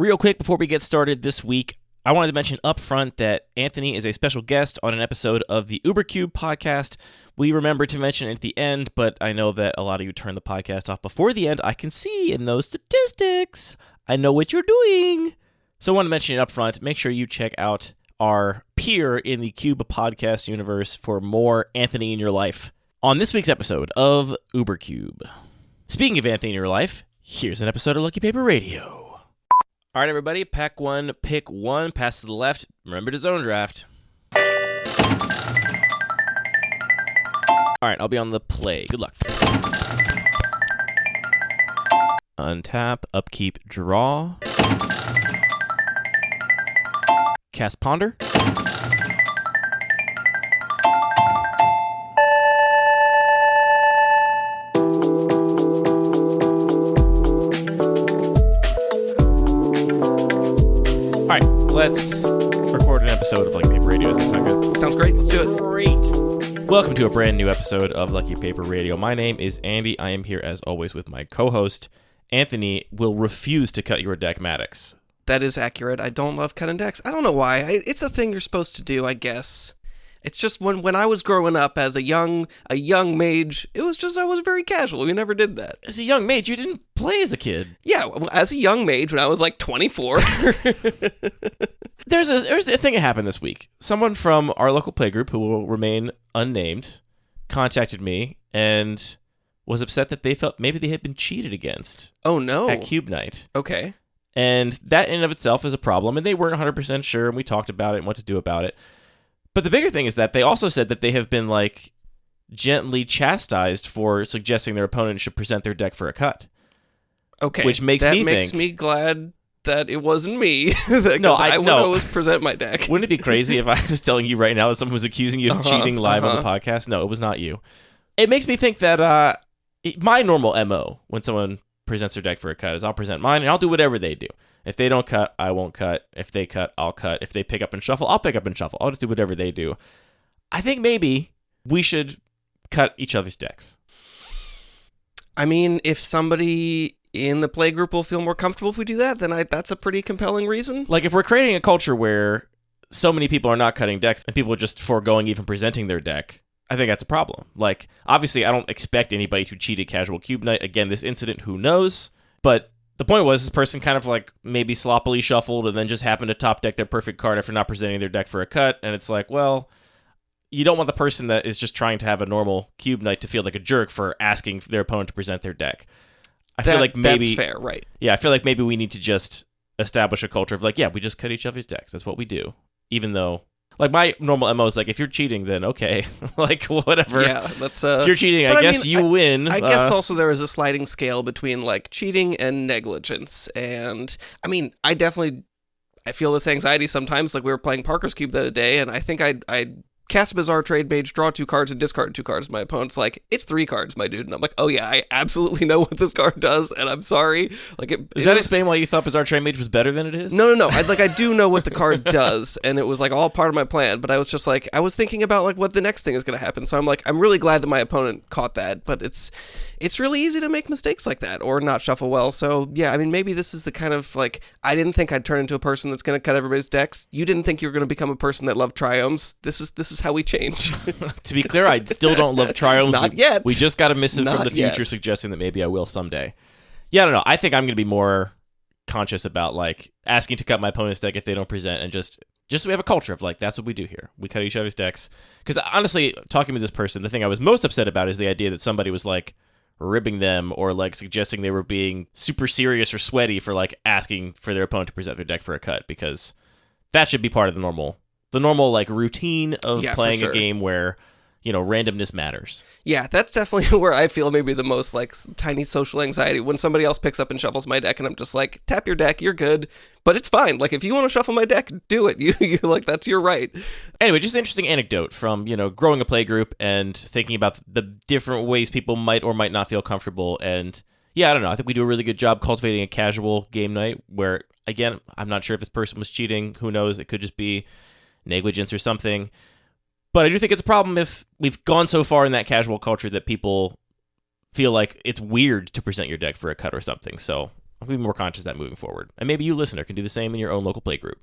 Real quick before we get started this week, I wanted to mention up front that Anthony is a special guest on an episode of the UberCube podcast. We remembered to mention it at the end, but I know that a lot of you turned the podcast off before the end. I can see in those statistics. I know what you're doing. So I want to mention it up front. Make sure you check out our peer in the Cube podcast universe for more Anthony in your life on this week's episode of UberCube. Speaking of Anthony in your life, here's an episode of Lucky Paper Radio. All right, everybody, pack one, pick one, pass to the left. Remember to zone draft. All right, I'll be on the play. Good luck. Untap, upkeep, draw. Cast Ponder. All right, let's record an episode of Lucky Paper Radio. Does that sound good? Sounds great. Let's do it. Great. Welcome to a brand new episode of Lucky Paper Radio. My name is Andy. I am here, as always, with my co-host. Anthony will refuse to cut your deck, Maddox. That is accurate. I don't love cutting decks. I don't know why. It's a thing you're supposed to do, I guess. It's just when I was growing up as a young mage, it was just I was very casual. We never did that. As a young mage, you didn't play as a kid. Yeah, well, as a young mage when I was like 24. There's a thing that happened this week. Someone from our local playgroup, who will remain unnamed, contacted me and was upset that they felt maybe they had been cheated against. Oh, no. At Cube Night. Okay. And that in and of itself is a problem, and they weren't 100% sure, and we talked about it and what to do about it. But the bigger thing is that they also said that they have been, like, gently chastised for suggesting their opponent should present their deck for a cut. Okay. Which makes me think... That makes me glad that it wasn't me. No, I would always present my deck. Wouldn't it be crazy if I was telling you right now that someone was accusing you of cheating live on the podcast? No, it was not you. It makes me think that my normal MO when someone presents their deck for a cut is I'll present mine, and I'll do whatever they do. If they don't cut, I won't cut. If they cut, I'll cut. If they pick up and shuffle, I'll pick up and shuffle. I'll just do whatever they do. I think maybe we should cut each other's decks. I mean, if somebody in the playgroup will feel more comfortable if we do that, then that's a pretty compelling reason. Like, if we're creating a culture where so many people are not cutting decks and people are just foregoing even presenting their deck, I think that's a problem. Like, obviously, I don't expect anybody to cheat at casual Cube Night. Again, this incident, who knows? But the point was, this person kind of like maybe sloppily shuffled and then just happened to top deck their perfect card after not presenting their deck for a cut. And it's like, well, you don't want the person that is just trying to have a normal Cube Night to feel like a jerk for asking their opponent to present their deck. I feel like maybe that's fair, right? Yeah, I feel like maybe we need to just establish a culture of like, yeah, we just cut each other's decks. That's what we do. Even though, like, my normal MO is like, if you're cheating, then okay, like, whatever. Yeah, that's if you're cheating, I guess you win. I guess also there is a sliding scale between like cheating and negligence, and I mean, I feel this anxiety sometimes. Like, we were playing Parker's Cube the other day, and I think I cast a Bizarre Trade Mage, draw 2 cards, and discard 2 cards. My opponent's like, it's 3 cards, my dude. And I'm like, oh yeah, I absolutely know what this card does, and I'm sorry. Like, Does that explain why you thought Bizarre Trade Mage was better than it is? No. I do know what the card does, and it was like all part of my plan, but I was just like, I was thinking about like what the next thing is going to happen. So I'm like, I'm really glad that my opponent caught that, but it's really easy to make mistakes like that or not shuffle well. So yeah, I mean, maybe this is the kind of like, I didn't think I'd turn into a person that's going to cut everybody's decks. You didn't think you were going to become a person that loved triomes. This is how we change. To be clear, I still don't love triomes. Not yet. We just got a missive Not from the future yet. suggesting that maybe I will someday. Yeah, I don't know. I think I'm going to be more conscious about like asking to cut my opponent's deck if they don't present, and just so we have a culture of like, that's what we do here. We cut each other's decks. Because honestly, talking with this person, the thing I was most upset about is the idea that somebody was like ribbing them or like suggesting they were being super serious or sweaty for like asking for their opponent to present their deck for a cut, because that should be part of the normal like routine of playing a game where, you know, randomness matters. Yeah, that's definitely where I feel maybe the most like tiny social anxiety, when somebody else picks up and shuffles my deck and I'm just like, tap your deck, you're good. But it's fine. Like, if you want to shuffle my deck, do it. You like, that's your right. Anyway, just an interesting anecdote from, you know, growing a play group and thinking about the different ways people might or might not feel comfortable. And yeah, I don't know. I think we do a really good job cultivating a casual game night where, again, I'm not sure if this person was cheating. Who knows? It could just be negligence or something. But I do think it's a problem if we've gone so far in that casual culture that people feel like it's weird to present your deck for a cut or something. So I'm going to be more conscious of that moving forward. And maybe you, listener, can do the same in your own local playgroup.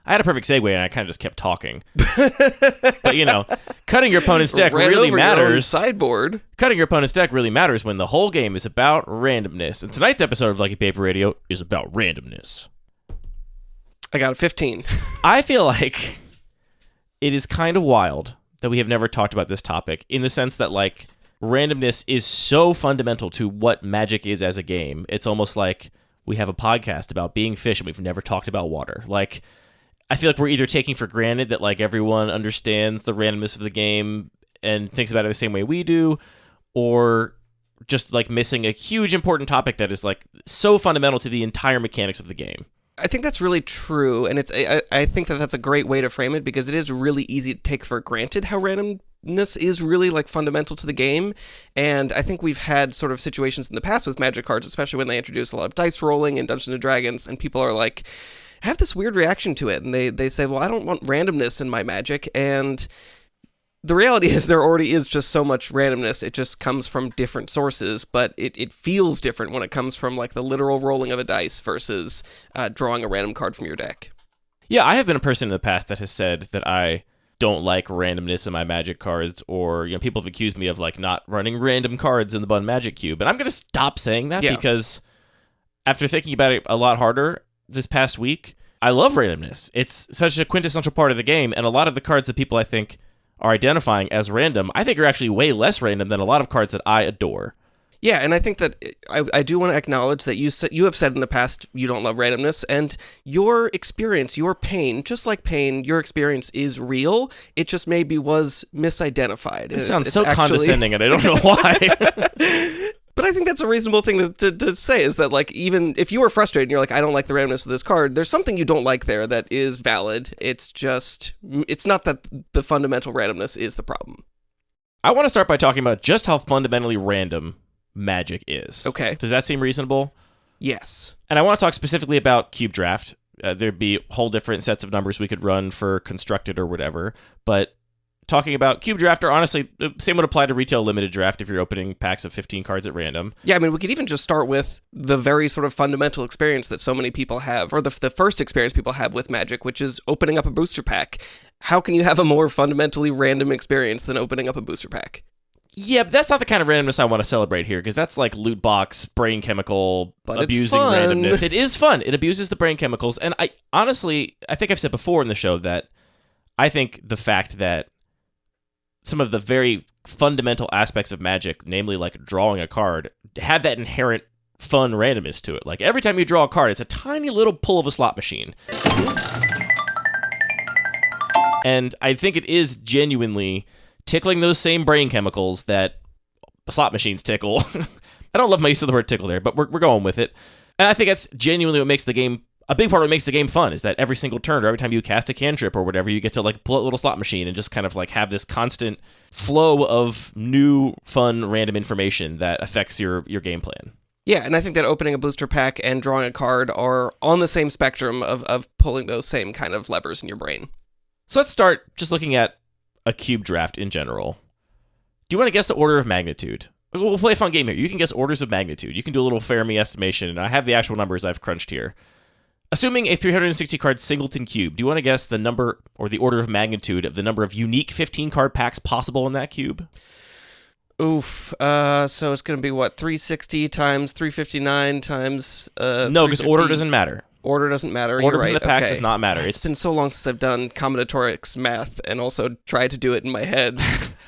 I had a perfect segue, and I kind of just kept talking. But, you know, cutting your opponent's deck really matters. Sideboard. Cutting your opponent's deck really matters when the whole game is about randomness. And tonight's episode of Lucky Paper Radio is about randomness. I got a 15. I feel like it is kind of wild that we have never talked about this topic, in the sense that, like, randomness is so fundamental to what Magic is as a game. It's almost like we have a podcast about being fish and we've never talked about water. Like, I feel like we're either taking for granted that, like, everyone understands the randomness of the game and thinks about it the same way we do, or just, like, missing a huge important topic that is, like, so fundamental to the entire mechanics of the game. I think that's really true, and I think that that's a great way to frame it, because it is really easy to take for granted how randomness is really, like, fundamental to the game. And I think we've had sort of situations in the past with Magic cards, especially when they introduce a lot of dice rolling in Dungeons & Dragons, and people are like, have this weird reaction to it, and they say, well, I don't want randomness in my Magic, and the reality is there already is just so much randomness. It just comes from different sources, but it feels different when it comes from, like, the literal rolling of a dice versus drawing a random card from your deck. Yeah, I have been a person in the past that has said that I don't like randomness in my Magic cards, or, you know, people have accused me of, like, not running random cards in the Bun Magic Cube, and I'm going to stop saying that, because after thinking about it a lot harder this past week, I love randomness. It's such a quintessential part of the game, and a lot of the cards that people, I think, are identifying as random, I think are actually way less random than a lot of cards that I adore. Yeah, and I think that I do want to acknowledge that you have said in the past you don't love randomness, and your experience, your pain, just like pain, your experience is real. It just maybe was misidentified. It sounds so condescending, and I don't know why. But I think that's a reasonable thing to say, is that, like, even if you were frustrated and you're like, I don't like the randomness of this card, there's something you don't like there that is valid. It's not that the fundamental randomness is the problem. I want to start by talking about just how fundamentally random Magic is. Okay. Does that seem reasonable? Yes. And I want to talk specifically about Cube Draft. There'd be whole different sets of numbers we could run for Constructed or whatever, but talking about Cube Draft, or honestly, the same would apply to Retail Limited Draft if you're opening packs of 15 cards at random. Yeah, I mean, we could even just start with the very sort of fundamental experience that so many people have, or the first experience people have with Magic, which is opening up a booster pack. How can you have a more fundamentally random experience than opening up a booster pack? Yeah, but that's not the kind of randomness I want to celebrate here, because that's like loot box, brain chemical, but abusing randomness. It is fun. It abuses the brain chemicals. And I think I've said before in the show that I think the fact that some of the very fundamental aspects of Magic, namely like drawing a card, have that inherent fun randomness to it. Like, every time you draw a card, it's a tiny little pull of a slot machine. And I think it is genuinely tickling those same brain chemicals that slot machines tickle. I don't love my use of the word tickle there, but we're going with it. And I think that's genuinely what makes the game, a big part of what makes the game fun, is that every single turn, or every time you cast a cantrip or whatever, you get to like pull out a little slot machine and just kind of like have this constant flow of new, fun, random information that affects your game plan. Yeah, and I think that opening a booster pack and drawing a card are on the same spectrum of pulling those same kind of levers in your brain. So let's start just looking at a Cube Draft in general. Do you want to guess the order of magnitude? We'll play a fun game here. You can guess orders of magnitude. You can do a little Fermi estimation, and I have the actual numbers I've crunched here. Assuming a 360-card singleton cube, do you want to guess the number or the order of magnitude of the number of unique 15-card packs possible in that cube? Oof. So it's going to be, what, 360 times 359 times... No, because order doesn't matter. Order doesn't matter. Order in the packs does not matter. It's been so long since I've done combinatorics math and also tried to do it in my head.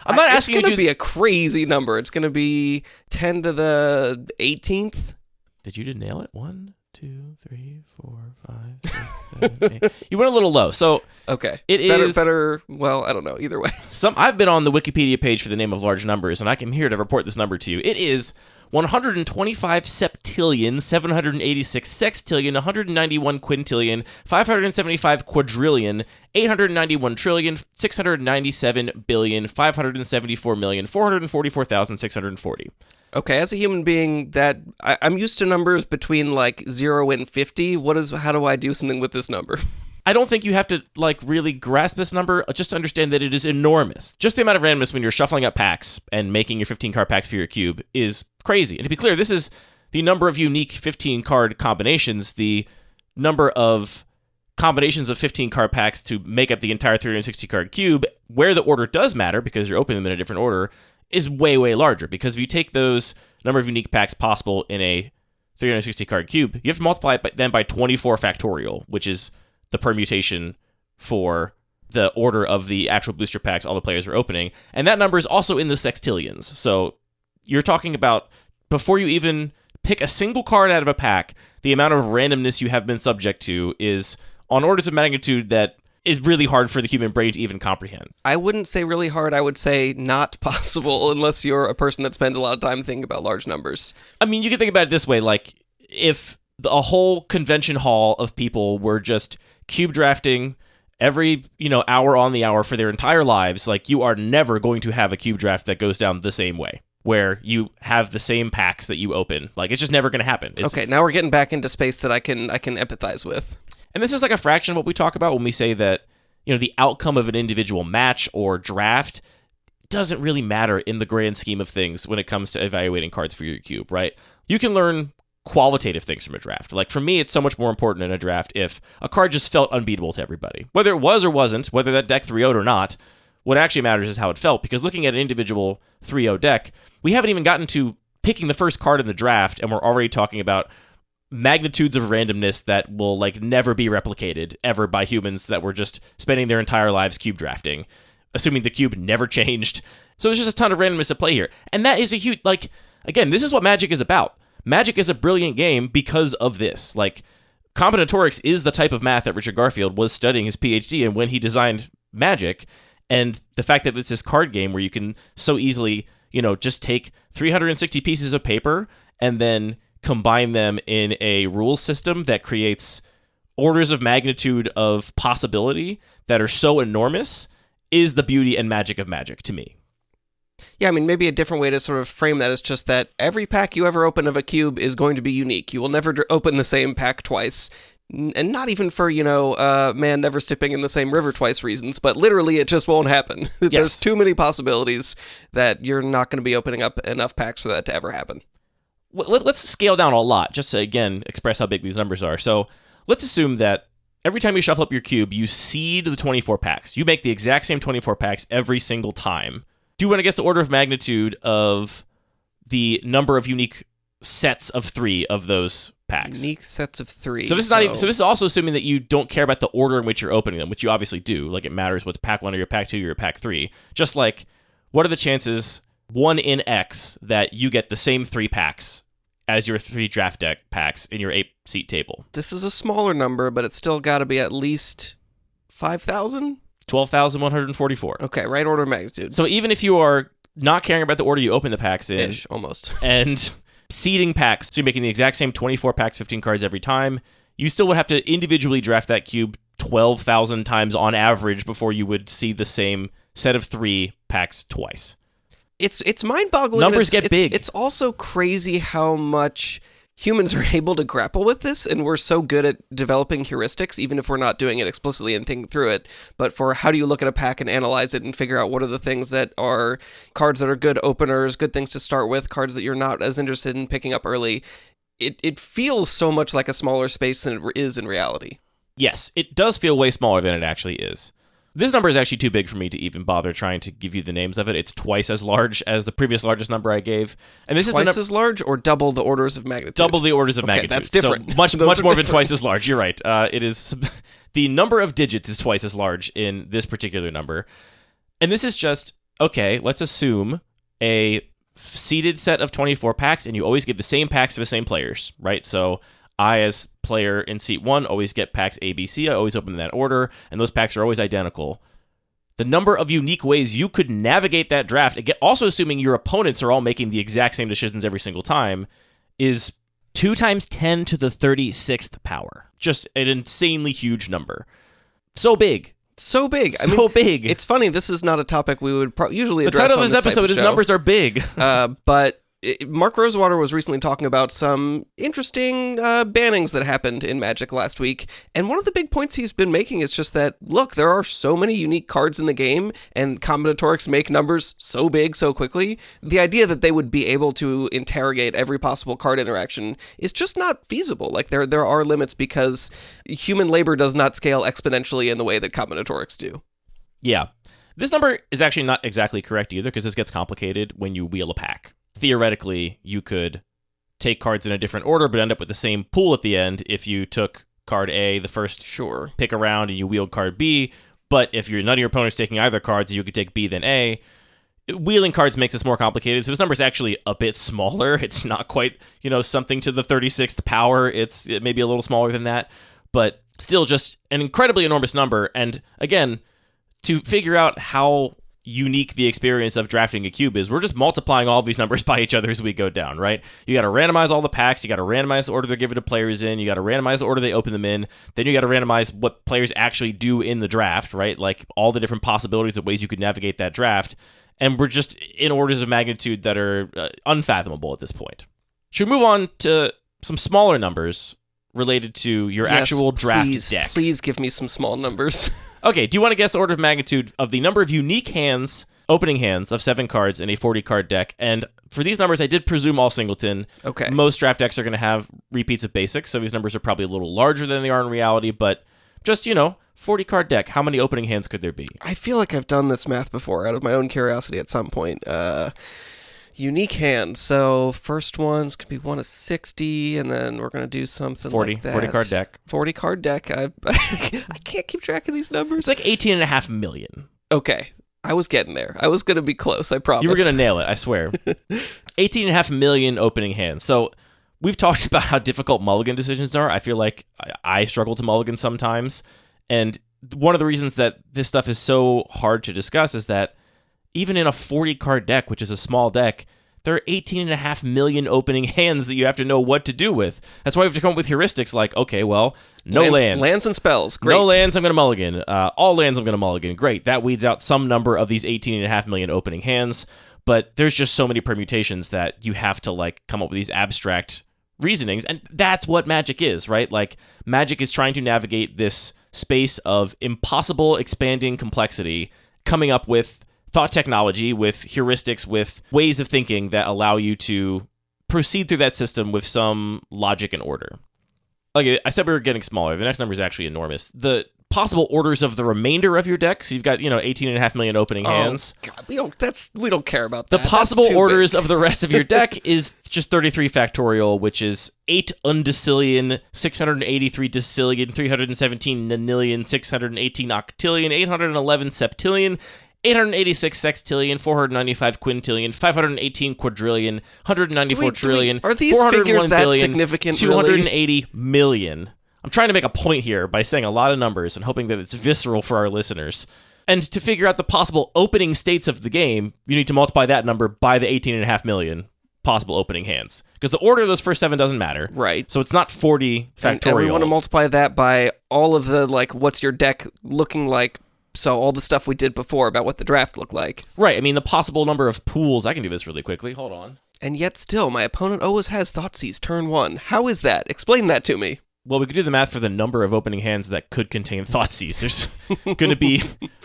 I'm not asking you to It's going to be a crazy number. It's going to be 10 to the 18th. Did you nail it? 1, 2, 3, 4, 5, 6, 7, 8. You went a little low. So okay. It is better. Well, I don't know. Either way. I've been on the Wikipedia page for the name of large numbers, and I am here to report this number to you. It is 125 septillion, 786 sextillion, 191 quintillion, 575 quadrillion, 891 trillion, 697 billion, 574 million, 444,640. Okay, as a human being, that I'm used to numbers between like 0 and 50. How do I do something with this number? I don't think you have to like really grasp this number, just to understand that it is enormous. Just the amount of randomness when you're shuffling up packs and making your 15-card packs for your cube is crazy. And to be clear, this is the number of unique 15-card combinations, the number of combinations of 15-card packs to make up the entire 360-card cube, where the order does matter, because you're opening them in a different order, is way, way larger. Because if you take those number of unique packs possible in a 360-card cube, you have to multiply it then by 24 factorial, which is the permutation for the order of the actual booster packs all the players are opening. And that number is also in the sextillions. So you're talking about, before you even pick a single card out of a pack, the amount of randomness you have been subject to is on orders of magnitude that is really hard for the human brain to even comprehend. I wouldn't say really hard. I would say not possible unless you're a person that spends a lot of time thinking about large numbers. I mean, you can think about it this way. Like, if a whole convention hall of people were just cube drafting every, hour on the hour for their entire lives, like, you are never going to have a cube draft that goes down the same way, where you have the same packs that you open. Like, it's just never going to happen. Okay, now we're getting back into space that I can empathize with. And this is like a fraction of what we talk about when we say that, the outcome of an individual match or draft doesn't really matter in the grand scheme of things when it comes to evaluating cards for your cube, right? You can learn qualitative things from a draft. Like, for me, it's so much more important in a draft if a card just felt unbeatable to everybody. Whether it was or wasn't, whether that deck 3-0'd or not, what actually matters is how it felt. Because looking at an individual 3-0 deck, we haven't even gotten to picking the first card in the draft, and we're already talking about magnitudes of randomness that will never be replicated ever by humans that were just spending their entire lives cube drafting, assuming the cube never changed. So there's just a ton of randomness at play here. And that is a huge, again, this is what Magic is about. Magic is a brilliant game because of this. Combinatorics is the type of math that Richard Garfield was studying his PhD in when he designed Magic. And the fact that it's this card game where you can so easily, just take 360 pieces of paper and then combine them in a rules system that creates orders of magnitude of possibility that are so enormous is the beauty and magic of Magic to me. Yeah, I mean, maybe a different way to sort of frame that is just that every pack you ever open of a cube is going to be unique. You will never open the same pack twice. And not even for, man never stepping in the same river twice reasons, but literally it just won't happen. Yes. There's too many possibilities that you're not going to be opening up enough packs for that to ever happen. Let's scale down a lot, just to, again, express how big these numbers are. So let's assume that every time you shuffle up your cube, you seed the 24 packs. You make the exact same 24 packs every single time. Do you want to guess the order of magnitude of the number of unique sets of 3 of those packs? Unique sets of 3. So this is not even, so this is also assuming that you don't care about the order in which you're opening them, which you obviously do. It matters what's pack 1 or your pack 2 or your pack 3. Just what are the chances 1 in X that you get the same 3 packs as your 3 draft deck packs in your 8-seat table? This is a smaller number, but it's still got to be at least 5,000? 12,144. Okay, right order of magnitude. So even if you are not caring about the order you open the packs in, Ish, almost. and seeding packs, so you're making the exact same 24 packs, 15 cards every time, you still would have to individually draft that cube 12,000 times on average before you would see the same set of 3 packs twice. It's mind-boggling. Numbers get big. It's also crazy how much humans are able to grapple with this, and we're so good at developing heuristics, even if we're not doing it explicitly and thinking through it. But for how do you look at a pack and analyze it and figure out what are the things that are cards that are good openers, good things to start with, cards that you're not as interested in picking up early, it feels so much like a smaller space than it is in reality. Yes, it does feel way smaller than it actually is. This number is actually too big for me to even bother trying to give you the names of it. It's twice as large as the previous largest number I gave. And this twice is as large or double the orders of magnitude? Double the orders of magnitude. That's different. So much more than twice as large. You're right. It is the number of digits is twice as large in this particular number. And this is just, okay, let's assume a seeded set of 24 packs, and you always get the same packs of the same players, right? So I, as player in seat 1, always get packs A, B, C. I always open in that order, and those packs are always identical. The number of unique ways you could navigate that draft, again, also assuming your opponents are all making the exact same decisions every single time, is 2 times 10 to the 36th power. Just an insanely huge number. So big. So big. Big. It's funny, this is not a topic we would usually the address title on of this episode is show. Numbers Are Big. But Mark Rosewater was recently talking about some interesting bannings that happened in Magic last week, and one of the big points he's been making is just that, look, there are so many unique cards in the game, and combinatorics make numbers so big so quickly. The idea that they would be able to interrogate every possible card interaction is just not feasible. Like, there are limits because human labor does not scale exponentially in the way that combinatorics do. Yeah. This number is actually not exactly correct either, because this gets complicated when you wheel a pack. Theoretically, you could take cards in a different order, but end up with the same pool at the end if you took card A, the first pick around, and you wheeled card B. But if none of your opponents taking either cards, you could take B then A. Wheeling cards makes this more complicated, so this number is actually a bit smaller. It's not quite, something to the 36th power. It's maybe a little smaller than that, but still just an incredibly enormous number. And again, to figure out how unique the experience of drafting a cube is, we're just multiplying all these numbers by each other as we go down, right? You got to randomize all the packs, you got to randomize the order they're given to players in, you got to randomize the order they open them in, then you got to randomize what players actually do in the draft, right? Like all the different possibilities of ways you could navigate that draft, and we're just in orders of magnitude that are unfathomable at this point. Should we move on to some smaller numbers related to your actual draft deck? Please give me some small numbers. Okay, do you want to guess the order of magnitude of the number of unique opening hands of 7 cards in a 40-card deck? And for these numbers, I did presume all singleton. Okay. Most draft decks are going to have repeats of basics, so these numbers are probably a little larger than they are in reality, but just, 40-card deck, how many opening hands could there be? I feel like I've done this math before out of my own curiosity at some point. Unique hands. So first ones could be 1 of 60, and then we're going to do something 40, like that. 40-card deck. 40-card deck. I can't keep track of these numbers. It's like 18.5 million. Okay. I was getting there. I was going to be close, I promise. You were going to nail it, I swear. 18.5 million opening hands. So we've talked about how difficult mulligan decisions are. I feel like I struggle to mulligan sometimes. And one of the reasons that this stuff is so hard to discuss is that even in a 40-card deck, which is a small deck, there are 18.5 million opening hands that you have to know what to do with. That's why we have to come up with heuristics like, okay, well, no lands. Lands and spells. Great. No lands, I'm going to mulligan. All lands, I'm going to mulligan. Great. That weeds out some number of these 18.5 million opening hands, but there's just so many permutations that you have to, come up with these abstract reasonings, and that's what Magic is, right? Magic is trying to navigate this space of impossible expanding complexity, coming up with thought technology, with heuristics, with ways of thinking that allow you to proceed through that system with some logic and order. Okay, I said we were getting smaller. The next number is actually enormous. The possible orders of the remainder of your deck, so you've got, 18.5 million opening hands. God, we don't care about that. The possible orders of the rest of your deck is just 33 factorial, which is 8 undecillion, 683 decillion, 317 nonillion, 618 octillion, 811 septillion, 886 sextillion, 495 quintillion, 518 quadrillion, 194 trillion, are these figures that billion, significant, 280 million. I'm trying to make a point here by saying a lot of numbers and hoping that it's visceral for our listeners. And to figure out the possible opening states of the game, you need to multiply that number by the 18.5 million possible opening hands. Because the order of those first 7 doesn't matter. Right. So it's not 40 factorial. And we want to multiply that by all of the, what's your deck looking like. So all the stuff we did before about what the draft looked like. Right. I mean, the possible number of pools. I can do this really quickly. Hold on. And yet still, my opponent always has Thoughtseize turn 1. How is that? Explain that to me. Well, we could do the math for the number of opening hands that could contain Thoughtseize. There's going to be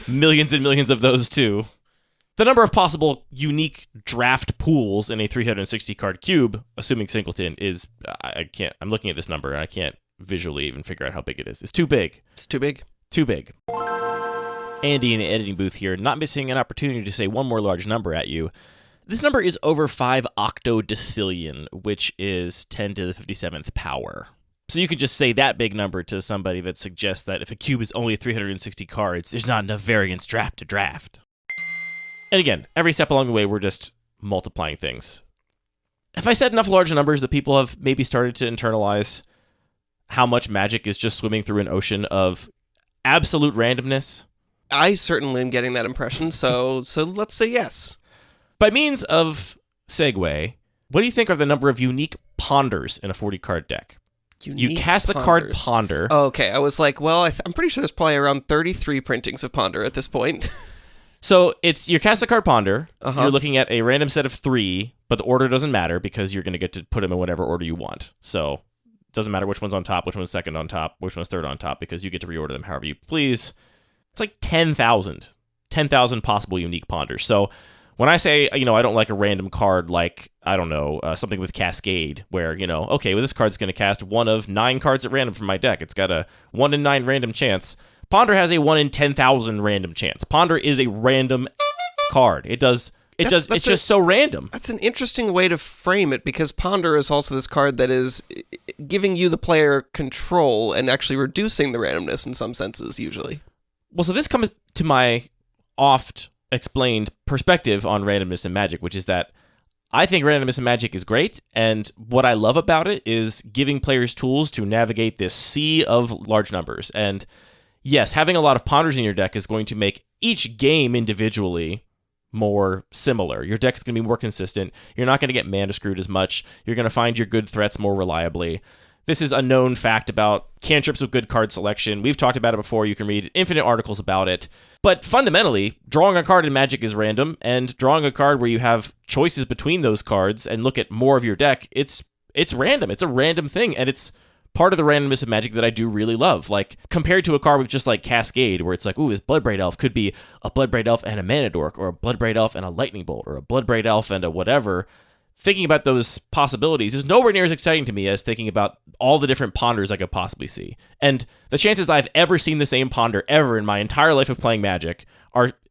millions and millions of those, too. The number of possible unique draft pools in a 360-card cube, assuming singleton, is... I'm looking at this number, and I can't visually even figure out how big it is. It's too big. It's too big? Too big. Andy in the editing booth here, not missing an opportunity to say one more large number at you. This number is over 5 octodecillion, which is 10 to the 57th power. So you could just say that big number to somebody that suggests that if a cube is only 360 cards, there's not enough variance draft to draft. And again, every step along the way, we're just multiplying things. Have I said enough large numbers that people have maybe started to internalize how much Magic is just swimming through an ocean of absolute randomness? I certainly am getting that impression, so let's say yes. By means of segue, what do you think are the number of unique ponders in a 40-card deck? You cast the card Ponder. Oh, okay, I was like, well, I'm pretty sure there's probably around 33 printings of Ponder at this point. So you cast the card Ponder, you're looking at a random set of 3 But the order doesn't matter because you're going to get to put them in whatever order you want. So it doesn't matter which one's on top, which one's second on top, which one's third on top, because you get to reorder them however you please. It's like 10,000 possible unique ponders. So when I say, I don't like a random card like, I don't know, something with Cascade, where, okay, well, this card's going to cast one of 9 cards at random from my deck. It's got a 1 in 9 random chance. Ponder has a 1 in 10,000 random chance. Ponder is a random card. It's just so random. That's an interesting way to frame it, because Ponder is also this card that is giving you, the player, control and actually reducing the randomness in some senses, usually. Well, so this comes to my oft-explained perspective on randomness in Magic, which is that I think randomness in Magic is great, and what I love about it is giving players tools to navigate this sea of large numbers. And yes, having a lot of ponders in your deck is going to make each game individually more similar. Your deck is going to be more consistent. You're not going to get mana screwed as much. You're going to find your good threats more reliably. This is a known fact about cantrips with good card selection. We've talked about it before. You can read infinite articles about it. But fundamentally, drawing a card in Magic is random, and drawing a card where you have choices between those cards and look at more of your deck, it's random. It's a random thing, and it's part of the randomness of Magic that I do really love. Like, compared to a card with just like Cascade, where it's like, ooh, this Bloodbraid Elf could be a Bloodbraid Elf and a Mana Dork, or a Bloodbraid Elf and a Lightning Bolt, or a Bloodbraid Elf and a whatever. Thinking about those possibilities is nowhere near as exciting to me as thinking about all the different ponders I could possibly see. And the chances I've ever seen the same ponder ever in my entire life of playing Magic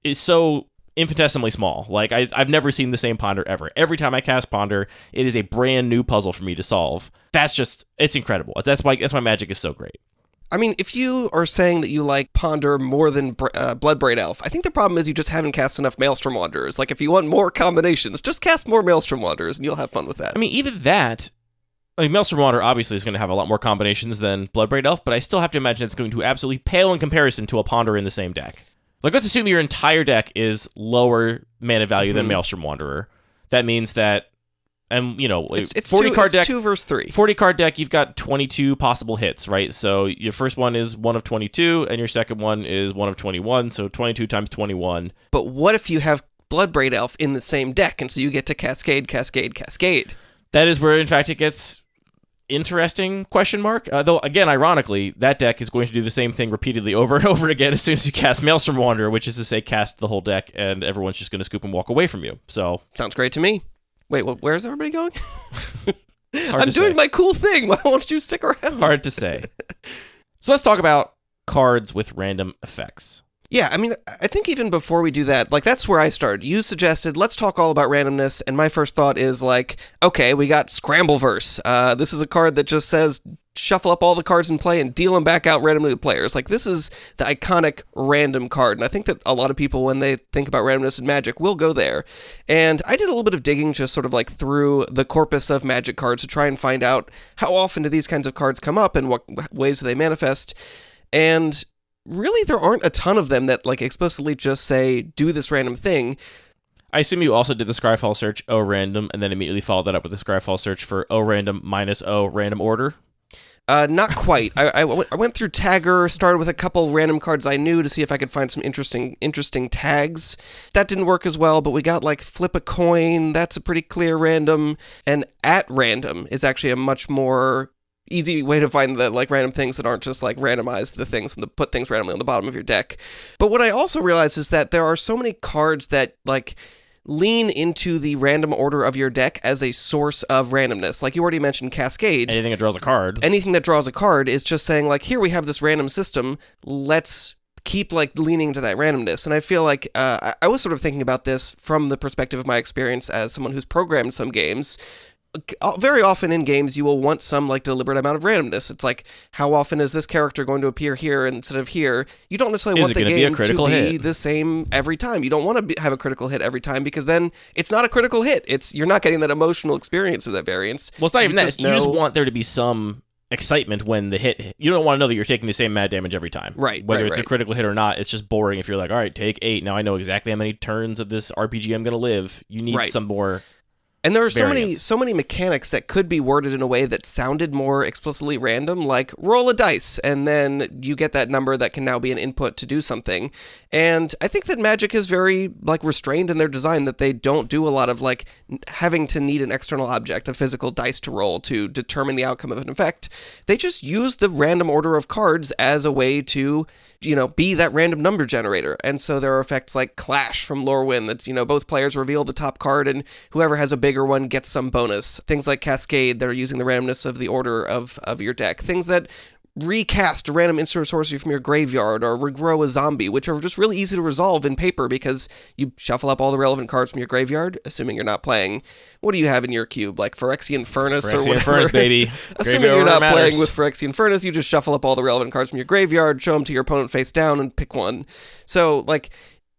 is so infinitesimally small. Like, I've never seen the same ponder ever. Every time I cast ponder, it is a brand new puzzle for me to solve. It's incredible. That's why Magic is so great. I mean, if you are saying that you like Ponder more than Bloodbraid Elf, I think the problem is you just haven't cast enough Maelstrom Wanderers. Like, if you want more combinations, just cast more Maelstrom Wanderers and you'll have fun with that. I mean, even that, Maelstrom Wanderer obviously is going to have a lot more combinations than Bloodbraid Elf, but I still have to imagine it's going to absolutely pale in comparison to a Ponder in the same deck. Like, let's assume your entire deck is lower mana value than Maelstrom Wanderer. That means that, and it's 40 card deck, 2 versus 3. 40 card deck, you've got 22 possible hits, right? So your first one is 1 of 22, and your second one is 1 of 21, so 22 times 21. But what if you have Bloodbraid Elf in the same deck, and so you get to Cascade? That is where, in fact, it gets interesting, ? Though, again, ironically, that deck is going to do the same thing repeatedly over and over again as soon as you cast Maelstrom Wanderer, which is to say cast the whole deck, and everyone's just going to scoop and walk away from you. So sounds great to me. Wait, where's everybody going? I'm doing my cool thing. Why won't you stick around? Hard to say. So let's talk about cards with random effects. Yeah, I mean, I think even before we do that, like, that's where I started. You suggested, let's talk all about randomness, and my first thought is, like, okay, we got Scrambleverse. This is a card that just says, shuffle up all the cards in play and deal them back out randomly to players. Like, this is the iconic random card, and I think that a lot of people, when they think about randomness in Magic, will go there. And I did a little bit of digging just sort of like through the corpus of Magic cards to try and find out how often do these kinds of cards come up and what ways do they manifest. And really, there aren't a ton of them that, like, explicitly just say, do this random thing. I assume you also did the Scryfall search O random, and then immediately followed that up with the Scryfall search for O random minus O random order. Not quite. I went through Tagger, started with a couple random cards I knew to see if I could find some interesting tags. That didn't work as well, but we got, like, Flip a Coin. That's a pretty clear random. And At Random is actually a much more easy way to find the, like, random things that aren't just, like, randomize the things and put things randomly on the bottom of your deck. But what I also realized is that there are so many cards that, like, lean into the random order of your deck as a source of randomness. Like, you already mentioned Cascade. Anything that draws a card. Anything that draws a card is just saying, like, here we have this random system, let's keep, like, leaning to that randomness. And I feel like I was sort of thinking about this from the perspective of my experience as someone who's programmed some games. Very often in games, you will want some, like, deliberate amount of randomness. It's like, how often is this character going to appear here instead of here? You don't necessarily want the game to be the same every time. You don't want to have a critical hit every time, because then it's not a critical hit. You're not getting that emotional experience of that variance. Well, it's not even that. You just want there to be some excitement when the hit. You don't want to know that you're taking the same mad damage every time. Right. Whether it's a critical hit or not, it's just boring if you're like, all right, take 8. Now I know exactly how many turns of this RPG I'm going to live. You need some more. And there are variance. so many mechanics that could be worded in a way that sounded more explicitly random, like roll a dice, and then you get that number that can now be an input to do something. And I think that Magic is very like restrained in their design, that they don't do a lot of like having to need an external object, a physical dice to roll to determine the outcome of an effect. They just use the random order of cards as a way to, be that random number generator. And so there are effects like Clash from Lorwyn that's, both players reveal the top card and whoever has a bigger one gets some bonus. Things like Cascade that are using the randomness of the order of your deck. Things that recast a random instant or sorcery from your graveyard or regrow a zombie, which are just really easy to resolve in paper because you shuffle up all the relevant cards from your graveyard, assuming you're not playing. What do you have in your cube? Like Phyrexian Furnace or whatever? Furnace, baby. Assuming you're not playing with Phyrexian Furnace, you just shuffle up all the relevant cards from your graveyard, show them to your opponent face down, and pick one. So, like,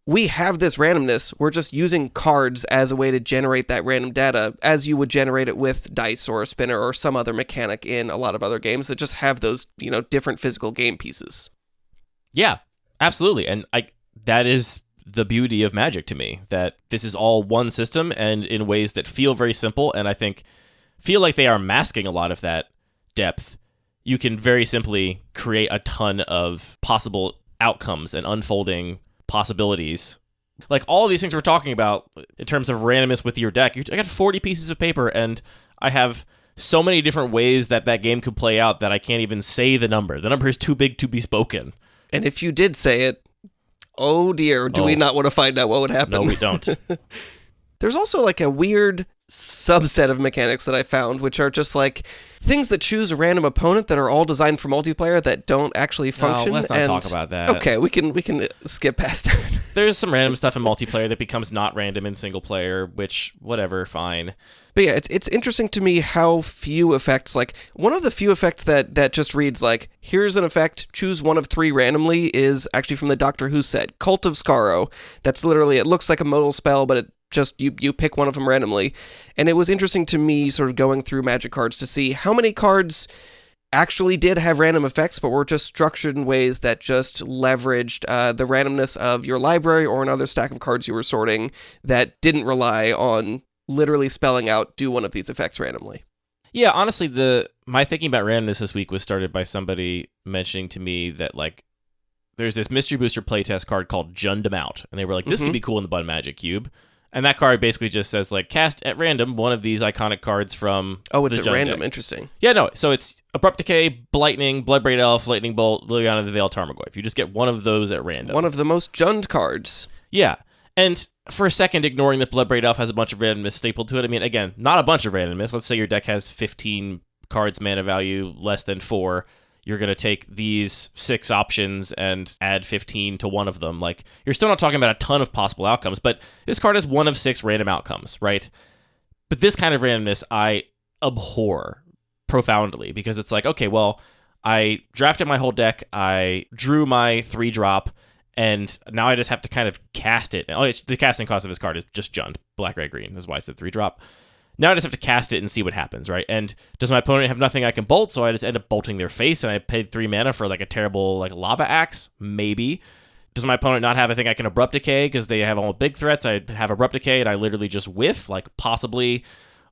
we have this randomness. We're just using cards as a way to generate that random data as you would generate it with dice or a spinner or some other mechanic in a lot of other games that just have those, different physical game pieces. Yeah, absolutely. And that is the beauty of Magic to me, that this is all one system and in ways that feel very simple, and I think feel like they are masking a lot of that depth. You can very simply create a ton of possible outcomes and unfolding possibilities. Like all of these things we're talking about in terms of randomness with your deck. I got 40 pieces of paper and I have so many different ways that game could play out that I can't even say the number. The number is too big to be spoken. And if you did say it, oh dear, do we not want to find out what would happen? No, we don't. There's also like a weird subset of mechanics that I found, which are just like things that choose a random opponent that are all designed for multiplayer that don't actually function. No, let's not talk about that. Okay, we can skip past that. There's some random stuff in multiplayer that becomes not random in single player, which, whatever, fine. But yeah, it's interesting to me how few effects, like one of the few effects that just reads like, here's an effect, choose one of 3 randomly, is actually from the Doctor Who set, Cult of Scarrow. That's literally, it looks like a modal spell, but it just you pick one of them randomly. And it was interesting to me sort of going through Magic cards to see how many cards actually did have random effects, but were just structured in ways that just leveraged the randomness of your library or another stack of cards you were sorting that didn't rely on literally spelling out, do one of these effects randomly. Yeah, honestly, my thinking about randomness this week was started by somebody mentioning to me that, like, there's this Mystery Booster playtest card called Jund 'em Out, and they were like, this could be cool in the Bun Magic Cube. And that card basically just says, like, cast at random one of these iconic cards from it's the at random. deck. Interesting. Yeah, no. So it's Abrupt Decay, Blightning, Bloodbraid Elf, Lightning Bolt, Liliana the Veil, Tarmogoyf. You just get one of those at random. One of the most Jund cards. Yeah. And for a second, ignoring that Bloodbraid Elf has a bunch of randomness stapled to it. I mean, again, not a bunch of randomness. Let's say your deck has 15 cards mana value, less than 4. You're going to take these 6 options and add 15 to one of them. Like, you're still not talking about a ton of possible outcomes, but this card is one of 6 random outcomes, right? But this kind of randomness I abhor profoundly, because it's like, okay, well, I drafted my whole deck, I drew my 3-drop, and now I just have to kind of cast it. The casting cost of this card is just Jund, black, red, green. That's why I said 3-drop. Now I just have to cast it and see what happens, right? And does my opponent have nothing I can bolt, so I just end up bolting their face, and I paid 3 mana for like a terrible like lava axe? Maybe. Does my opponent not have a thing I can Abrupt Decay because they have all big threats? I have Abrupt Decay and I literally just whiff, like possibly.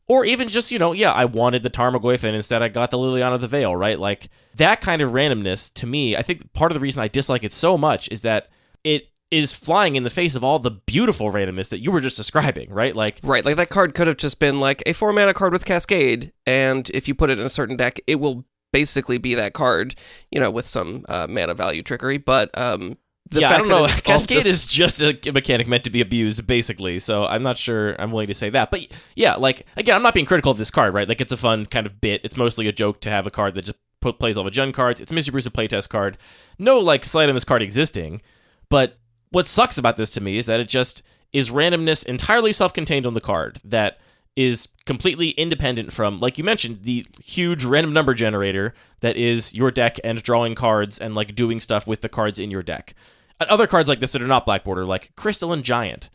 Or even just, I wanted the Tarmogoyf and instead I got the Liliana the Veil, right? Like, that kind of randomness, to me, I think part of the reason I dislike it so much is that it is flying in the face of all the beautiful randomness that you were just describing, right? Like that card could have just been like a 4-mana card with Cascade, and if you put it in a certain deck, it will basically be that card, with some mana value trickery. But I don't know. Cascade is just a mechanic meant to be abused, basically. So I'm not sure I'm willing to say that. But yeah, like, again, I'm not being critical of this card, right? Like, it's a fun kind of bit. It's mostly a joke to have a card that just plays all the Jund cards. It's a Mystery Booster playtest card. No, like, slight on this card existing. But what sucks about this to me is that it just is randomness entirely self-contained on the card that is completely independent from, like you mentioned, the huge random number generator that is your deck and drawing cards and like doing stuff with the cards in your deck. Other cards like this that are not Black Border, like Crystalline Giant.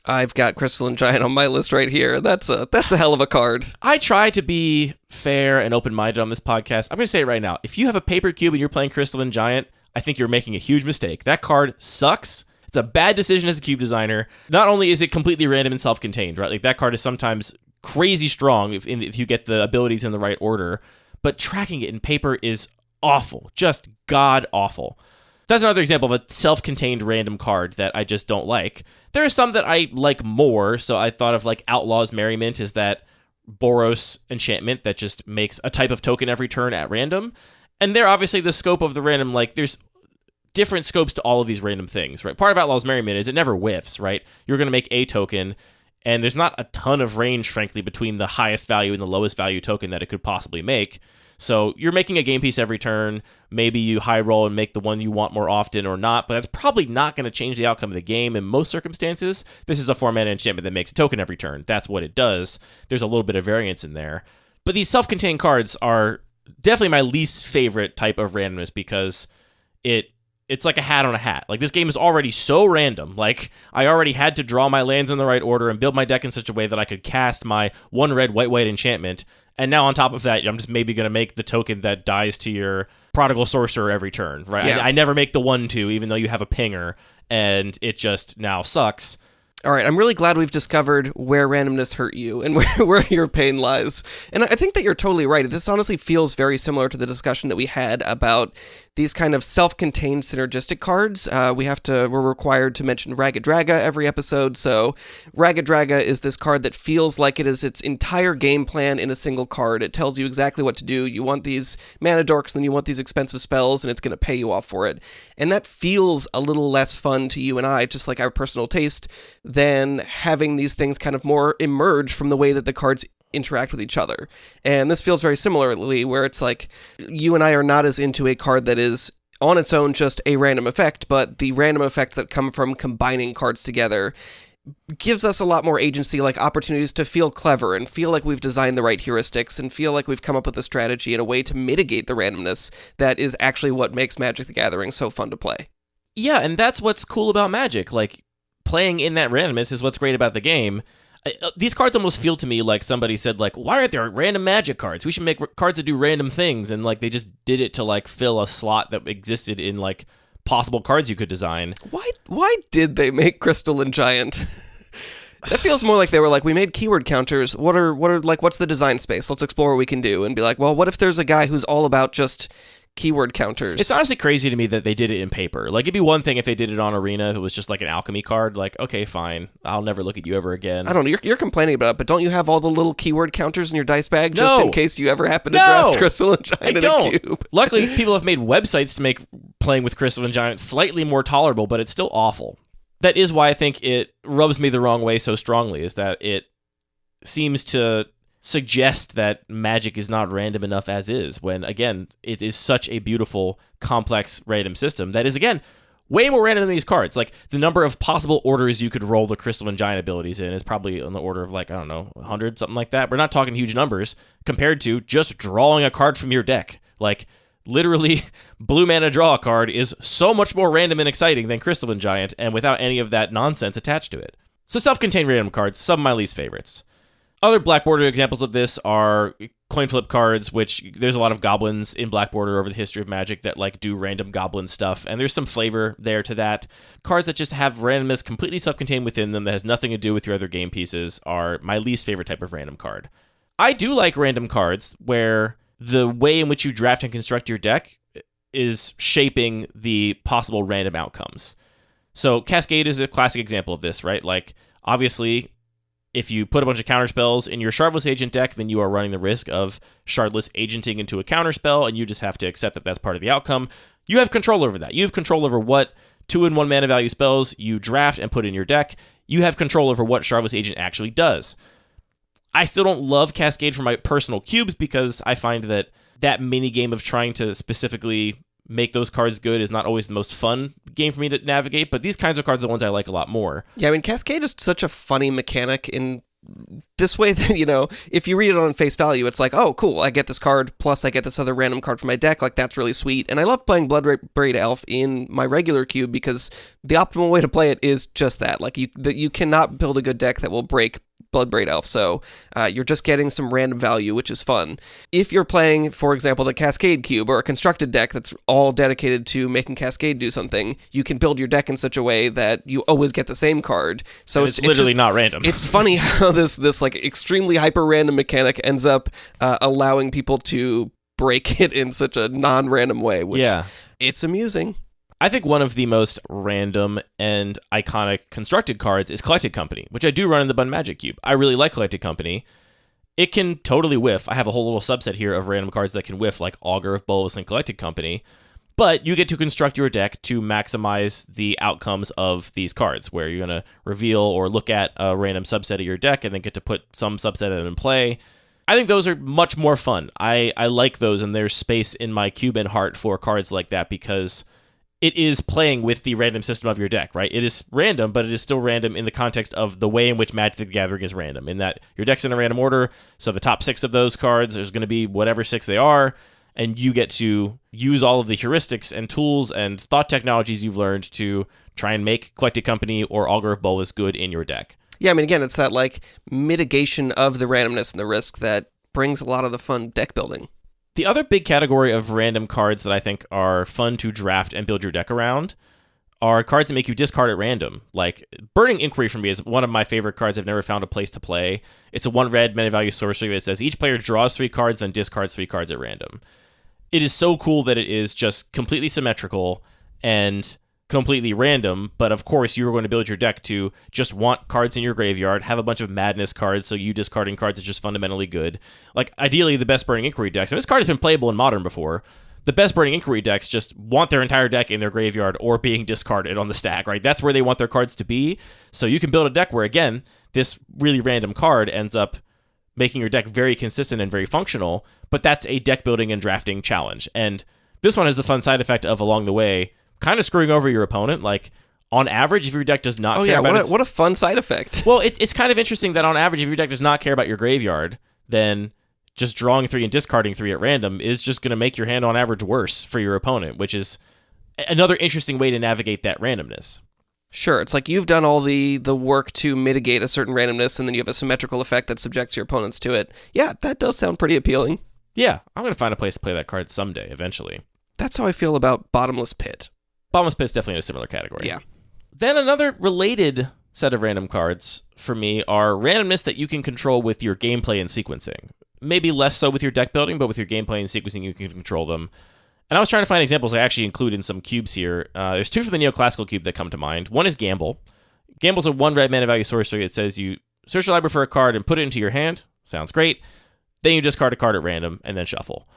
I've got Crystalline Giant on my list right here. That's a hell of a card. I try to be fair and open-minded on this podcast. I'm going to say it right now. If you have a paper cube and you're playing Crystalline Giant, I think you're making a huge mistake. That card sucks. It's a bad decision as a cube designer. Not only is it completely random and self-contained, right? Like, that card is sometimes crazy strong if you get the abilities in the right order, but tracking it in paper is awful, just god awful. That's another example of a self-contained random card that I just don't like. There are some that I like more, so I thought of like Outlaw's Merriment is that Boros enchantment that just makes a type of token every turn at random. And there, obviously, the scope of the random, like, there's different scopes to all of these random things, right? Part of Outlaw's Merriment is it never whiffs, right? You're going to make a token, and there's not a ton of range, frankly, between the highest value and the lowest value token that it could possibly make. So you're making a game piece every turn. Maybe you high roll and make the one you want more often or not, but that's probably not going to change the outcome of the game in most circumstances. This is a 4-mana enchantment that makes a token every turn. That's what it does. There's a little bit of variance in there. But these self-contained cards are definitely my least favorite type of randomness because it's like a hat on a hat. Like, this game is already so random. Like, I already had to draw my lands in the right order and build my deck in such a way that I could cast my 1 red, white enchantment. And now on top of that, I'm just maybe going to make the token that dies to your Prodigal Sorcerer every turn, right? Yeah. I never make the 1/2, even though you have a pinger, and it just now sucks. All right, I'm really glad we've discovered where randomness hurt you and where your pain lies. And I think that you're totally right. This honestly feels very similar to the discussion that we had about these kind of self-contained synergistic cards. We're required to mention Ragged Draga every episode. So Ragged Draga is this card that feels like it is its entire game plan in a single card. It tells you exactly what to do. You want these mana dorks, then you want these expensive spells, and it's going to pay you off for it. And that feels a little less fun to you and I, just like our personal taste, than having these things kind of more emerge from the way that the cards interact with each other. And this feels very similarly, where it's like you and I are not as into a card that is on its own just a random effect, but the random effects that come from combining cards together gives us a lot more agency, like opportunities to feel clever and feel like we've designed the right heuristics and feel like we've come up with a strategy and a way to mitigate the randomness that is actually what makes Magic the Gathering so fun to play. Yeah, and that's what's cool about Magic. Like, playing in that randomness is what's great about the game. These cards almost feel to me like somebody said, like, why aren't there random Magic cards? We should make cards that do random things. And, like, they just did it to, like, fill a slot that existed in, like, possible cards you could design. Why did they make Crystal and Giant? That feels more like they were like, we made keyword counters. What's the design space? Let's explore what we can do. And be like, well, what if there's a guy who's all about just keyword counters? It's honestly crazy to me that they did it in paper. Like, it'd be one thing if they did it on Arena, if it was just like an alchemy card. Like, okay, fine, I'll never look at you ever again. I don't know, you're complaining about it, but don't you have all the little keyword counters in your dice bag just in case you ever happen to draft Crystal and Giant in a cube? Luckily, people have made websites to make playing with Crystal and Giant slightly more tolerable, but it's still awful. That is why I think it rubs me the wrong way so strongly, is that it seems to suggest that Magic is not random enough as is, when, again, it is such a beautiful, complex random system that is, again, way more random than these cards. Like, the number of possible orders you could roll the Crystal and Giant abilities in is probably on the order of, like, I don't know, 100, something like that. We're not talking huge numbers compared to just drawing a card from your deck. Like, literally, blue mana draw a card is so much more random and exciting than Crystal and Giant, and without any of that nonsense attached to it. So self-contained random cards, some of my least favorites. Other Black Border examples of this are coin flip cards, which there's a lot of goblins in Black Border over the history of Magic that, like, do random goblin stuff, and there's some flavor there to that. Cards that just have randomness completely self-contained within them that has nothing to do with your other game pieces are my least favorite type of random card. I do like random cards where the way in which you draft and construct your deck is shaping the possible random outcomes. So Cascade is a classic example of this, right? Like, obviously, if you put a bunch of counterspells in your Shardless Agent deck, then you are running the risk of Shardless Agenting into a counterspell, and you just have to accept that that's part of the outcome. You have control over that. You have control over what 2 and 1 mana value spells you draft and put in your deck. You have control over what Shardless Agent actually does. I still don't love Cascade for my personal cubes because I find that mini game of trying to specifically make those cards good is not always the most fun game for me to navigate, but these kinds of cards are the ones I like a lot more. Yeah, I mean, Cascade is such a funny mechanic in this way that, you know, if you read it on face value, it's like, oh, cool, I get this card, plus I get this other random card from my deck, like, that's really sweet. And I love playing Bloodbraid Elf in my regular cube because the optimal way to play it is just that. Like, you cannot build a good deck that will break Bloodbraid Elf, so you're just getting some random value, which is fun. If you're playing, for example, the Cascade Cube, or a constructed deck that's all dedicated to making Cascade do something, you can build your deck in such a way that you always get the same card. So it's literally not random. It's funny how this like extremely hyper random mechanic ends up allowing people to break it in such a non-random way, which it's amusing. I think one of the most random and iconic constructed cards is Collected Company, which I do run in the Bun Magic Cube. I really like Collected Company. It can totally whiff. I have a whole little subset here of random cards that can whiff, like Augur of Bolus and Collected Company. But you get to construct your deck to maximize the outcomes of these cards, where you're going to reveal or look at a random subset of your deck and then get to put some subset of them in play. I think those are much more fun. I like those, and there's space in my cube and heart for cards like that because it is playing with the random system of your deck, right? It is random, but it is still random in the context of the way in which Magic the Gathering is random, in that your deck's in a random order, so the top 6 of those cards, there's going to be whatever 6 they are, and you get to use all of the heuristics and tools and thought technologies you've learned to try and make Collected Company or Augur of Bolus good in your deck. Yeah, I mean, again, it's that like mitigation of the randomness and the risk that brings a lot of the fun deck building. The other big category of random cards that I think are fun to draft and build your deck around are cards that make you discard at random. Like, Burning Inquiry for me is one of my favorite cards I've never found a place to play. It's a 1 red mana value sorcery that says each player draws 3 cards, then discards 3 cards at random. It is so cool that it is just completely symmetrical and completely random, but of course you are going to build your deck to just want cards in your graveyard, have a bunch of madness cards, so you discarding cards is just fundamentally good. Like, ideally, the best Burning Inquiry decks, and this card has been playable in Modern before, the best Burning Inquiry decks just want their entire deck in their graveyard or being discarded on the stack, right? That's where they want their cards to be. So you can build a deck where, again, this really random card ends up making your deck very consistent and very functional, but that's a deck building and drafting challenge. And this one has the fun side effect of, along the way, kind of screwing over your opponent. Like, on average, if your deck does not care about what a fun side effect. Well, it's kind of interesting that on average, if your deck does not care about your graveyard, then just drawing 3 and discarding 3 at random is just going to make your hand on average worse for your opponent, which is another interesting way to navigate that randomness. Sure, it's like you've done all the work to mitigate a certain randomness, and then you have a symmetrical effect that subjects your opponents to it. Yeah, that does sound pretty appealing. Yeah, I'm going to find a place to play that card someday, eventually. That's how I feel about Bottomless Pit. Bottomless Pit's definitely in a similar category. Yeah. Then another related set of random cards for me are randomness that you can control with your gameplay and sequencing. Maybe less so with your deck building, but with your gameplay and sequencing, you can control them. And I was trying to find examples I actually include in some cubes here. There's 2 from the Neoclassical Cube that come to mind. One is Gamble. Gamble's a 1 red mana value sorcery. It says you search your library for a card and put it into your hand. Sounds great. Then you discard a card at random and then shuffle.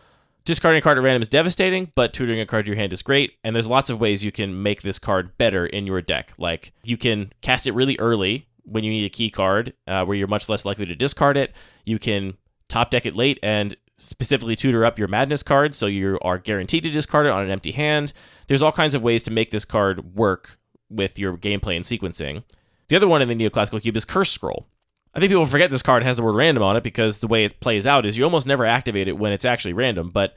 Discarding a card at random is devastating, but tutoring a card to your hand is great, and there's lots of ways you can make this card better in your deck. Like, you can cast it really early when you need a key card, where you're much less likely to discard it. You can top deck it late and specifically tutor up your madness card, so you are guaranteed to discard it on an empty hand. There's all kinds of ways to make this card work with your gameplay and sequencing. The other one in the Neoclassical Cube is Curse Scroll. I think people forget this card has the word random on it because the way it plays out is you almost never activate it when it's actually random, but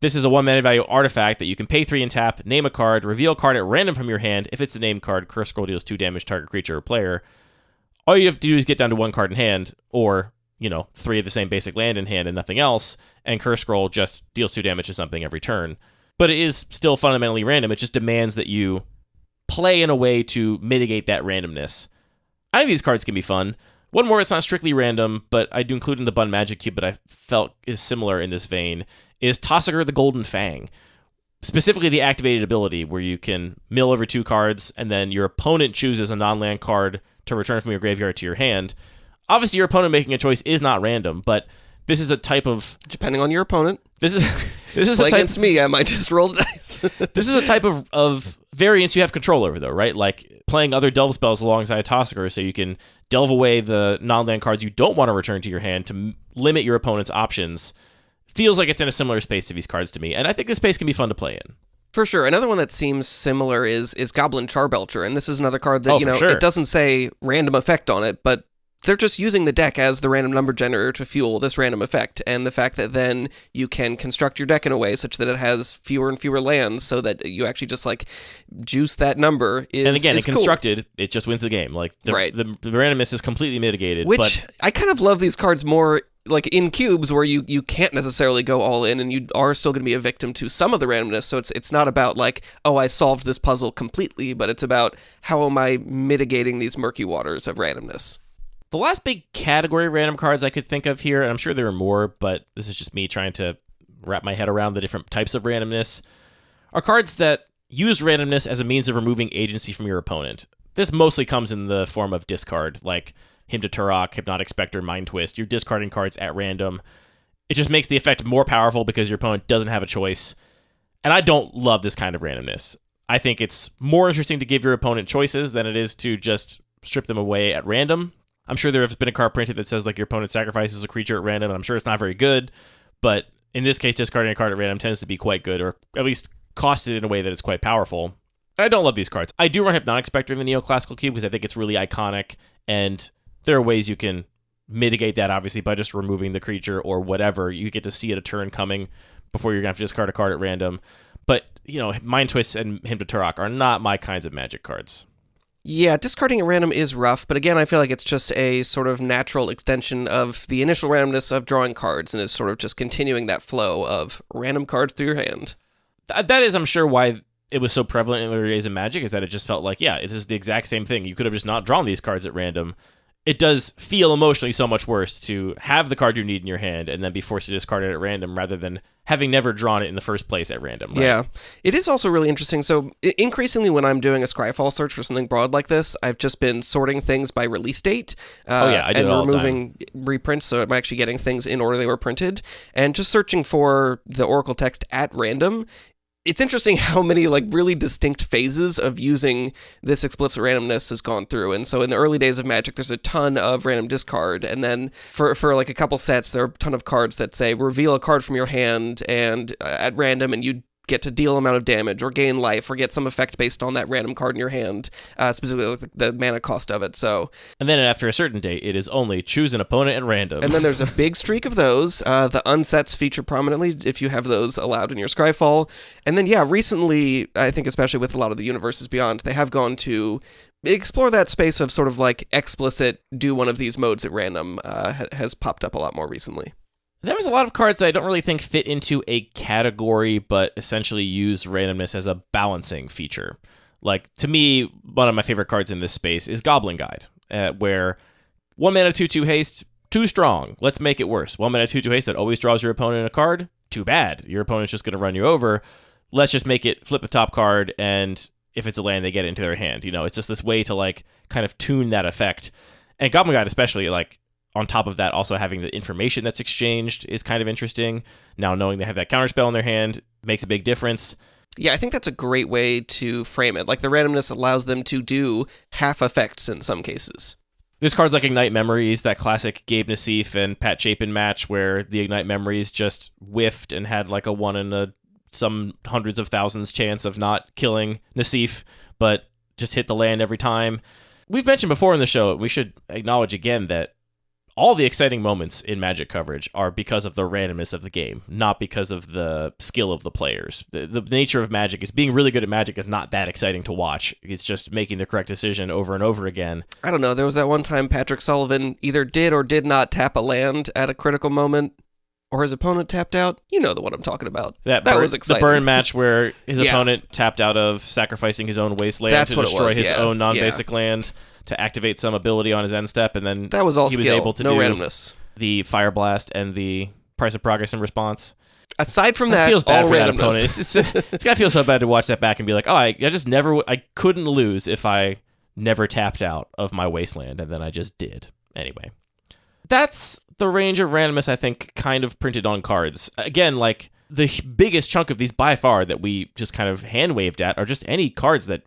this is a 1 mana value artifact that you can pay 3 and tap, name a card, reveal a card at random from your hand. If it's a named card, Curse Scroll deals 2 damage to target creature or player. All you have to do is get down to 1 card in hand, or, 3 of the same basic land in hand and nothing else, and Curse Scroll just deals 2 damage to something every turn. But it is still fundamentally random. It just demands that you play in a way to mitigate that randomness. I think these cards can be fun. One more, it's not strictly random, but I do include in the Bun Magic Cube, but I felt is similar in this vein, is Tossiger the Golden Fang. Specifically the activated ability where you can mill over 2 cards, and then your opponent chooses a non-land card to return from your graveyard to your hand. Obviously, your opponent making a choice is not random, but this is a type of... Depending on your opponent. This is a type... against me, I might just roll the dice. This is a type of variance you have control over, though, right? Like playing other delve spells alongside Tossiger, so you can delve away the non-land cards you don't want to return to your hand to limit your opponent's options. Feels like it's in a similar space to these cards to me, and I think this space can be fun to play in. For sure. Another one that seems similar is Goblin Charbelcher, and this is another card that, sure. It doesn't say random effect on it, but they're just using the deck as the random number generator to fuel this random effect. And the fact that then you can construct your deck in a way such that it has fewer and fewer lands so that you actually just like juice that number is And again, is it constructed, it just wins the game. Like the randomness is completely mitigated. Which but I kind of love these cards more like in cubes where you can't necessarily go all in and you are still going to be a victim to some of the randomness. So it's not about like, oh, I solved this puzzle completely, but it's about how am I mitigating these murky waters of randomness. The last big category of random cards I could think of here, and I'm sure there are more, but this is just me trying to wrap my head around the different types of randomness, are cards that use randomness as a means of removing agency from your opponent. This mostly comes in the form of discard, like Hymn to Turok, Hypnotic Spectre, Mind Twist. You're discarding cards at random. It just makes the effect more powerful because your opponent doesn't have a choice. And I don't love this kind of randomness. I think it's more interesting to give your opponent choices than it is to just strip them away at random. I'm sure there has been a card printed that says like your opponent sacrifices a creature at random, and I'm sure it's not very good, but in this case, discarding a card at random tends to be quite good, or at least costed in a way that it's quite powerful. And I don't love these cards. I do run Hypnotic Spectre in the Neoclassical Cube because I think it's really iconic, and there are ways you can mitigate that, obviously, by just removing the creature or whatever. You get to see it a turn coming before you're going to have to discard a card at random. But, you know, Mind Twist and Hymn to Turok are not my kinds of Magic cards. Yeah, discarding at random is rough, but again, I feel like it's just a sort of natural extension of the initial randomness of drawing cards and is sort of just continuing that flow of random cards through your hand. That is, I'm sure, why it was so prevalent in the early days of Magic, is that it just felt like, yeah, this is the exact same thing. You could have just not drawn these cards at random. It does feel emotionally so much worse to have the card you need in your hand and then be forced to discard it at random rather than having never drawn it in the first place at random. Right? Yeah. It is also really interesting. So increasingly when I'm doing a Scryfall search for something broad like this, I've just been sorting things by release date. I do and it all the removing reprints, so I'm actually getting things in order they were printed. And just searching for the Oracle text at random. It's interesting how many like really distinct phases of using this explicit randomness has gone through. And so in the early days of Magic, there's a ton of random discard. And then for like a couple sets, there are a ton of cards that say reveal a card from your hand and at random, and you get to deal amount of damage or gain life or get some effect based on that random card in your hand, specifically like the mana cost of it. So, and then after a certain date, it is only choose an opponent at random. And then there's a big streak of those. The unsets feature prominently if you have those allowed in your Scryfall. And then, yeah, recently, I think especially with a lot of the Universes Beyond, they have gone to explore that space of sort of like explicit do one of these modes at random has popped up a lot more recently. There was a lot of cards that I don't really think fit into a category, but essentially use randomness as a balancing feature. Like, to me, one of my favorite cards in this space is Goblin Guide, where 1 mana 2/2 haste, too strong. Let's make it worse. 1 mana 2/2 haste that always draws your opponent a card, too bad. Your opponent's just going to run you over. Let's just make it flip the top card, and if it's a land, they get it into their hand. You know, it's just this way to, like, kind of tune that effect. And Goblin Guide especially, like, on top of that, also having the information that's exchanged is kind of interesting. Now, knowing they have that counterspell in their hand makes a big difference. Yeah, I think that's a great way to frame it. Like, the randomness allows them to do half effects in some cases. There's cards like Ignite Memories, that classic Gabe Nassif and Pat Chapin match where the Ignite Memories just whiffed and had like a 1 in some hundreds of thousands chance of not killing Nassif, but just hit the land every time. We've mentioned before in the show, we should acknowledge again that all the exciting moments in Magic coverage are because of the randomness of the game, not because of the skill of the players. The nature of Magic is being really good at Magic is not that exciting to watch. It's just making the correct decision over and over again. I don't know. There was that one time Patrick Sullivan either did or did not tap a land at a critical moment, or his opponent tapped out. You know the one I'm talking about. That was exciting. The burn match where his opponent tapped out of sacrificing his own wasteland to destroy his own non-basic land to activate some ability on his end step, and then that was all he was skill, able to no do randomness. The Fire Blast and the Price of Progress in response. Aside from that, it feels bad all for randomness. that opponent. It's gotta feel so bad to watch that back and be like, oh, I couldn't lose if I never tapped out of my wasteland, and then I just did. Anyway, that's the range of randomness I think kind of printed on cards. Again, like the biggest chunk of these by far that we just kind of hand waved at are just any cards that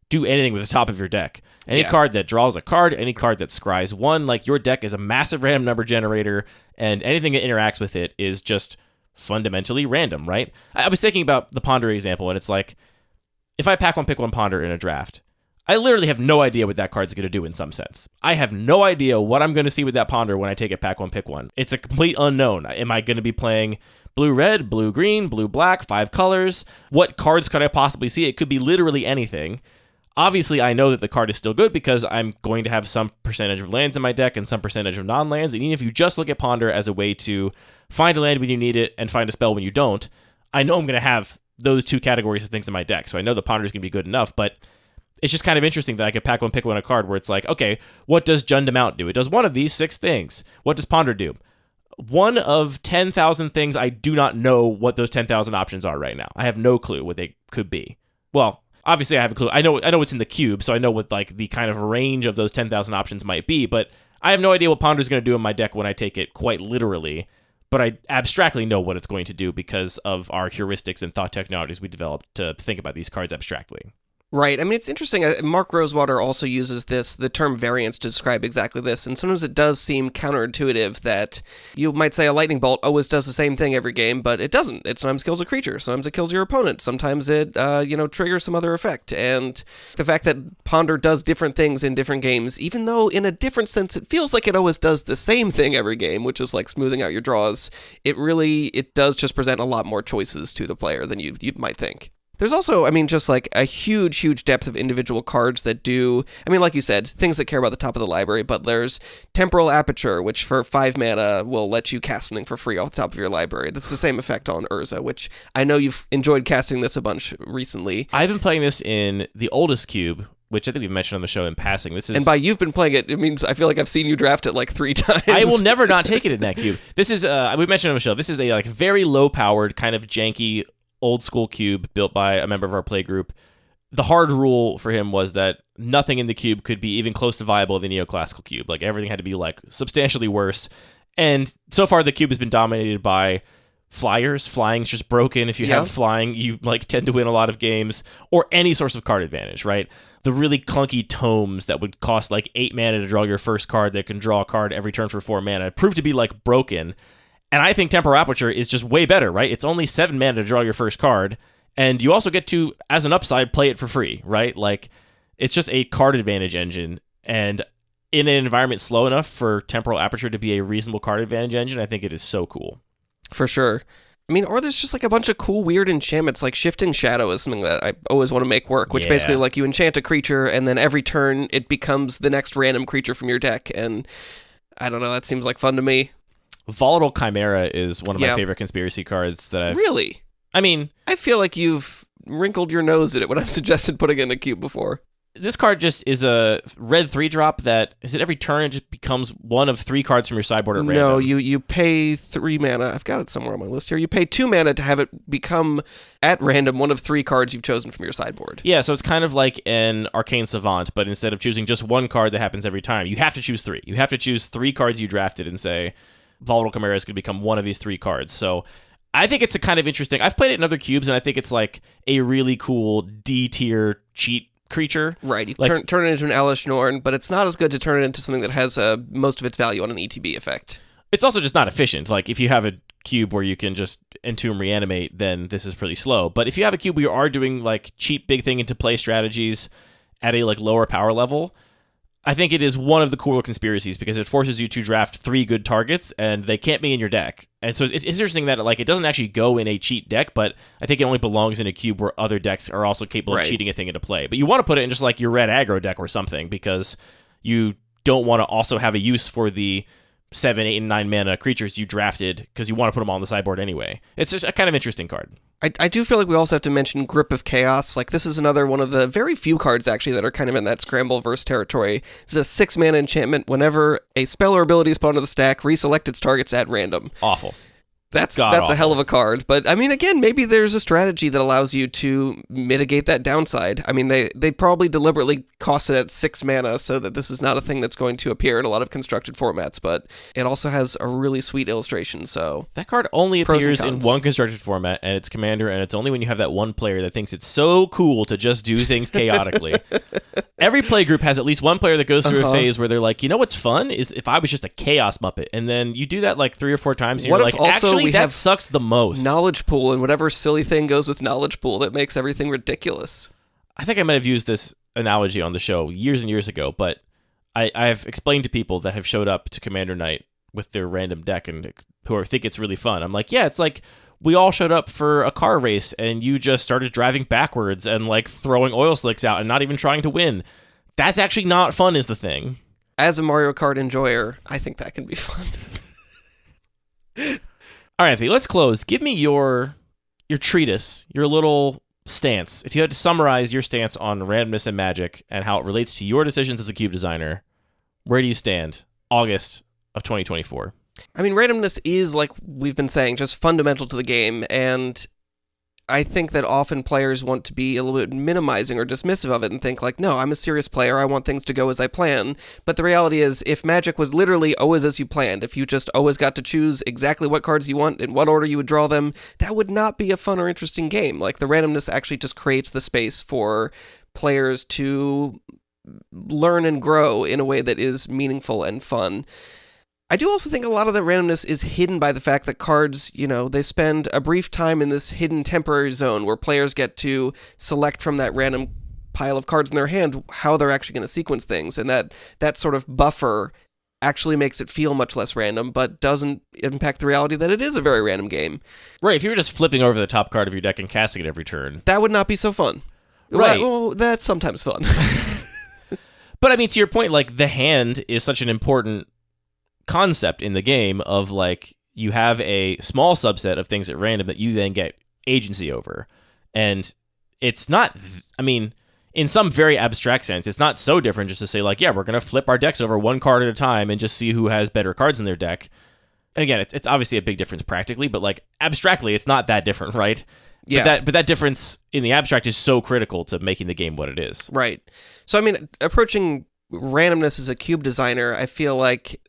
do anything with the top of your deck. Any card that draws a card, any card that scries one, like your deck is a massive random number generator, and anything that interacts with it is just fundamentally random, right? I was thinking about the Ponder example, and it's like, if I pack one, pick one Ponder in a draft, I literally have no idea what that card's going to do in some sense. I have no idea what I'm going to see with that Ponder when I take it pack one, pick one. It's a complete unknown. Am I going to be playing blue-red, blue-green, blue-black, 5 colors? What cards could I possibly see? It could be literally anything. Obviously, I know that the card is still good because I'm going to have some percentage of lands in my deck and some percentage of non-lands. And even if you just look at Ponder as a way to find a land when you need it and find a spell when you don't, I know I'm going to have those 2 categories of things in my deck. So I know the Ponder is going to be good enough, but it's just kind of interesting that I could pack one, pick one a card where it's like, okay, what does Jund Mount do? It does one of these 6 things. What does Ponder do? One of 10,000 things. I do not know what those 10,000 options are right now. I have no clue what they could be. Well, obviously I have a clue. I know what's in the cube, so I know what like the kind of range of those 10,000 options might be, but I have no idea what Ponder's going to do in my deck when I take it quite literally. But I abstractly know what it's going to do because of our heuristics and thought technologies we developed to think about these cards abstractly. Right. I mean, it's interesting. Mark Rosewater also uses the term variance to describe exactly this. And sometimes it does seem counterintuitive that you might say a lightning bolt always does the same thing every game, but it doesn't. It sometimes kills a creature. Sometimes it kills your opponent. Sometimes it, triggers some other effect. And the fact that Ponder does different things in different games, even though in a different sense it feels like it always does the same thing every game, which is like smoothing out your draws, it does just present a lot more choices to the player than you might think. There's also, I mean, just like a huge depth of individual cards that do, I mean, like you said, things that care about the top of the library, but there's Temporal Aperture, which for 5 mana will let you cast something for free off the top of your library. That's the same effect on Urza, which I know you've enjoyed casting this a bunch recently. I've been playing this in the oldest cube, which I think we've mentioned on the show in passing. And by you've been playing it, it means I feel like I've seen you draft it like 3 times. I will never not take it in that cube. This is, we mentioned on the show, this is a like very low-powered, kind of janky, old school cube built by a member of our play group. The hard rule for him was that nothing in the cube could be even close to viable of the neoclassical cube. Like everything had to be like substantially worse. And so far the cube has been dominated by flyers. Flying's just broken. If you have flying, you like tend to win a lot of games, or any source of card advantage, right? The really clunky tomes that would cost like 8 mana to draw your first card that can draw a card every turn for 4 mana proved to be like broken. And I think Temporal Aperture is just way better, right? It's only 7 mana to draw your first card, and you also get to, as an upside, play it for free, right? Like, it's just a card advantage engine, and in an environment slow enough for Temporal Aperture to be a reasonable card advantage engine, I think it is so cool. For sure. I mean, or there's just like a bunch of cool, weird enchantments, like Shifting Shadow is something that I always want to make work, which basically, like, you enchant a creature, and then every turn it becomes the next random creature from your deck, and I don't know, that seems like fun to me. Volatile Chimera is one of my favorite conspiracy cards that I've... Really? I mean... I feel like you've wrinkled your nose at it when I've suggested putting it in a cube before. This card just is a red 3-drop that, is it every turn it just becomes one of 3 cards from your sideboard at random? No, you pay 3 mana. I've got it somewhere on my list here. You pay 2 mana to have it become, at random, one of 3 cards you've chosen from your sideboard. Yeah, so it's kind of like an Arcane Savant, but instead of choosing just one card that happens every time, you have to choose 3. You have to choose 3 cards you drafted and say... Volatile Chimera is going to become one of these 3 cards. So I think it's a kind of interesting... I've played it in other cubes, and I think it's like a really cool D-tier cheat creature. Right, you turn it into an Elesh Norn, but it's not as good to turn it into something that has most of its value on an ETB effect. It's also just not efficient. Like, if you have a cube where you can just Entomb Reanimate, then this is pretty slow. But if you have a cube where you are doing like cheap big thing into play strategies at a like lower power level... I think it is one of the cooler conspiracies because it forces you to draft 3 good targets and they can't be in your deck. And so it's interesting that like it doesn't actually go in a cheat deck, but I think it only belongs in a cube where other decks are also capable of cheating a thing into play. But you want to put it in just like your red aggro deck or something because you don't want to also have a use for the 7, 8, and 9 mana creatures you drafted because you want to put them all on the sideboard anyway. It's just a kind of interesting card. I do feel like we also have to mention Grip of Chaos. Like, this is another one of the very few cards, actually, that are kind of in that Scramble-verse territory. It's a 6-mana enchantment. Whenever a spell or ability is put onto the stack, reselect its targets at random. Awful. That's a hell of a card. But, I mean, again, maybe there's a strategy that allows you to mitigate that downside. I mean, they probably deliberately cost it at 6 mana so that this is not a thing that's going to appear in a lot of constructed formats, but it also has a really sweet illustration, so... That card only appears in one constructed format, and it's Commander, and it's only when you have that one player that thinks it's so cool to just do things chaotically. Every play group has at least one player that goes through a phase where they're like, you know what's fun is if I was just a chaos muppet, and then you do that like 3 or 4 times, and you're like, actually, that sucks the most. Knowledge pool, and whatever silly thing goes with knowledge pool that makes everything ridiculous. I think I might have used this analogy on the show years and years ago, but I've explained to people that have showed up to Commander Night with their random deck and who think it's really fun. I'm like, yeah, it's like we all showed up for a car race and you just started driving backwards and like throwing oil slicks out and not even trying to win. That's actually not fun is the thing. As a Mario Kart enjoyer, I think that can be fun. All right, Anthony, let's close. Give me your treatise, your little stance. If you had to summarize your stance on randomness and Magic and how it relates to your decisions as a cube designer, where do you stand August of 2024? I mean, randomness is, like we've been saying, just fundamental to the game, and I think that often players want to be a little bit minimizing or dismissive of it and think like, no, I'm a serious player, I want things to go as I plan. But the reality is, if Magic was literally always as you planned, if you just always got to choose exactly what cards you want, in what order you would draw them, that would not be a fun or interesting game. Like, the randomness actually just creates the space for players to learn and grow in a way that is meaningful and fun. I do also think a lot of the randomness is hidden by the fact that cards, they spend a brief time in this hidden temporary zone where players get to select from that random pile of cards in their hand how they're actually going to sequence things. And that sort of buffer actually makes it feel much less random, but doesn't impact the reality that it is a very random game. Right, if you were just flipping over the top card of your deck and casting it every turn. That would not be so fun. Right. Well, that's sometimes fun. But I mean, to your point, like, the hand is such an important concept in the game of like you have a small subset of things at random that you then get agency over, and it's not, I mean, in some very abstract sense, it's not so different just to say like, yeah, we're gonna flip our decks over one card at a time and just see who has better cards in their deck. And again, it's obviously a big difference practically, but like abstractly it's not that different, right? Yeah. But that difference in the abstract is so critical to making the game what it is. Right. So I mean, approaching randomness as a cube designer, I feel like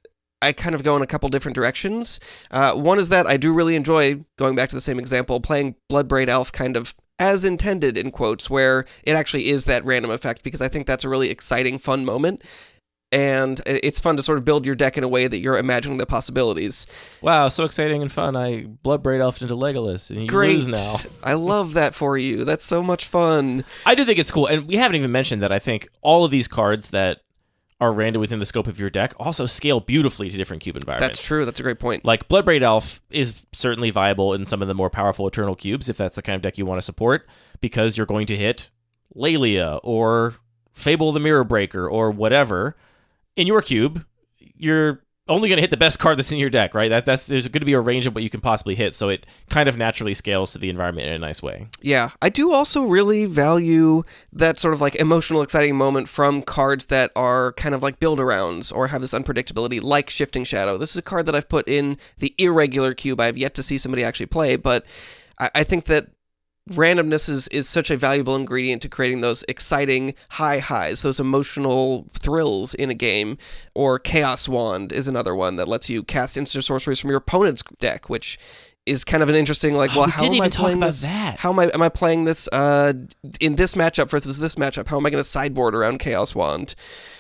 I kind of go in a couple different directions. One is that I do really enjoy, going back to the same example, playing Bloodbraid Elf kind of as intended, in quotes, where it actually is that random effect, because I think that's a really exciting, fun moment. And it's fun to sort of build your deck in a way that you're imagining the possibilities. Wow, so exciting and fun. I Bloodbraid Elf into Legolas, and you lose now. I love that for you. That's so much fun. I do think it's cool. And we haven't even mentioned that I think all of these cards that are random within the scope of your deck also scale beautifully to different cube environments. That's true. That's a great point. Like Bloodbraid Elf is certainly viable in some of the more powerful Eternal cubes if that's the kind of deck you want to support, because you're going to hit Lelia or Fable the Mirror Breaker or whatever. In your cube, you're only going to hit the best card that's in your deck, right? There's going to be a range of what you can possibly hit, so it kind of naturally scales to the environment in a nice way. Yeah, I do also really value that sort of like emotional, exciting moment from cards that are kind of like build-arounds or have this unpredictability, like Shifting Shadow. This is a card that I've put in the irregular cube. I have yet to see somebody actually play, but I think that randomness is such a valuable ingredient to creating those exciting highs, those emotional thrills in a game. Or Chaos Wand is another one that lets you cast instant sorceries from your opponent's deck, which is kind of an interesting, like, well, how am I playing this? How am I playing this in this matchup versus this matchup? How am I going to sideboard around Chaos Wand?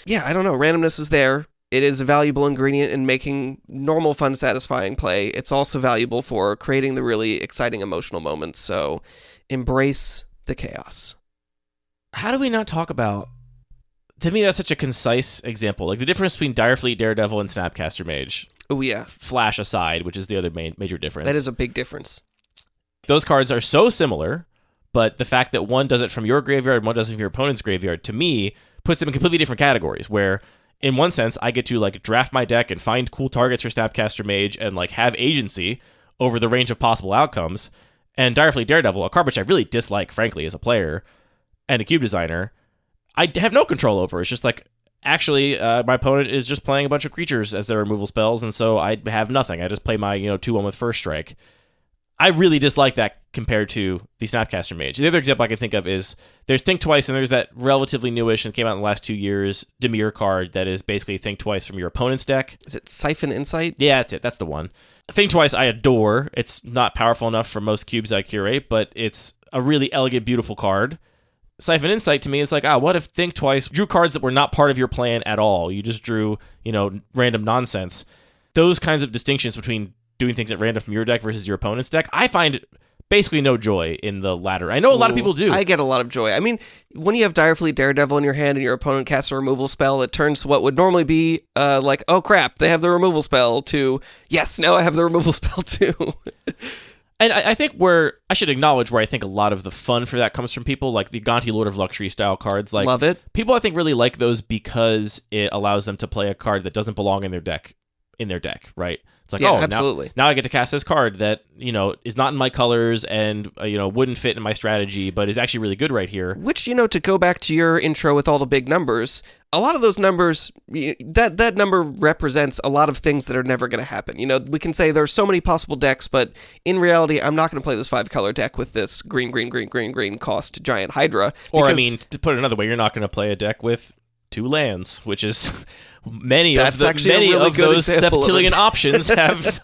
Yeah, I don't know. Randomness is there. It is a valuable ingredient in making normal, fun, satisfying play. It's also valuable for creating the really exciting emotional moments. So embrace the chaos. How do we not talk about, to me, that's such a concise example. Like the difference between Direfleet Daredevil and Snapcaster Mage. Oh, yeah. Flash aside, which is the other major difference. That is a big difference. Those cards are so similar, but the fact that one does it from your graveyard and one does it from your opponent's graveyard, to me, puts them in completely different categories, where in one sense, I get to like draft my deck and find cool targets for Snapcaster Mage and like have agency over the range of possible outcomes. And Direfleet Daredevil, a card which I really dislike, frankly, as a player and a cube designer, I have no control over. It's just like, actually, my opponent is just playing a bunch of creatures as their removal spells, and so I have nothing. I just play my 2/1 with First Strike. I really dislike that compared to the Snapcaster Mage. The other example I can think of is there's Think Twice, and there's that relatively newish and came out in the last 2 years Dimir card that is basically Think Twice from your opponent's deck. Is it Siphon Insight? Yeah, that's it. That's the one. Think Twice I adore. It's not powerful enough for most cubes I curate, but it's a really elegant, beautiful card. Siphon Insight to me is like, what if Think Twice drew cards that were not part of your plan at all? You just drew, random nonsense. Those kinds of distinctions between doing things at random from your deck versus your opponent's deck, I find basically no joy in the latter. I know a lot of people do. I get a lot of joy. I mean, when you have Direfleet Daredevil in your hand and your opponent casts a removal spell, it turns what would normally be like, oh crap, they have the removal spell, to, yes, now I have the removal spell too. And I think I should acknowledge where I think a lot of the fun for that comes from people, like the Gonti Lord of Luxury style cards. Like, love it. People, I think, really like those because it allows them to play a card that doesn't belong in their deck, right? It's like, absolutely. Now I get to cast this card that, is not in my colors and, wouldn't fit in my strategy, but is actually really good right here. Which, to go back to your intro with all the big numbers, a lot of those numbers, that number represents a lot of things that are never going to happen. We can say there's so many possible decks, but in reality, I'm not going to play this 5-color deck with this green cost giant Hydra. Or, to put it another way, you're not going to play a deck with 2 lands, which is many of those septillion options have,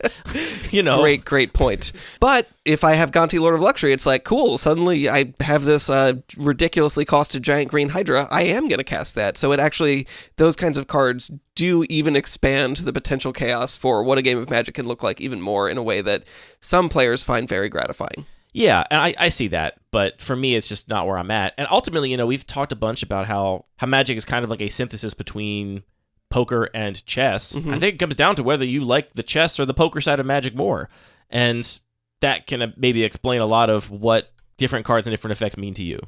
Great point. But if I have Gonti Lord of Luxury, it's like, cool, suddenly I have this ridiculously costed giant green Hydra. I am going to cast that. So it actually, those kinds of cards do even expand the potential chaos for what a game of Magic can look like even more in a way that some players find very gratifying. Yeah, and I see that, but for me, it's just not where I'm at. And ultimately, we've talked a bunch about how Magic is kind of like a synthesis between poker and chess. Mm-hmm. I think it comes down to whether you like the chess or the poker side of Magic more. And that can maybe explain a lot of what different cards and different effects mean to you.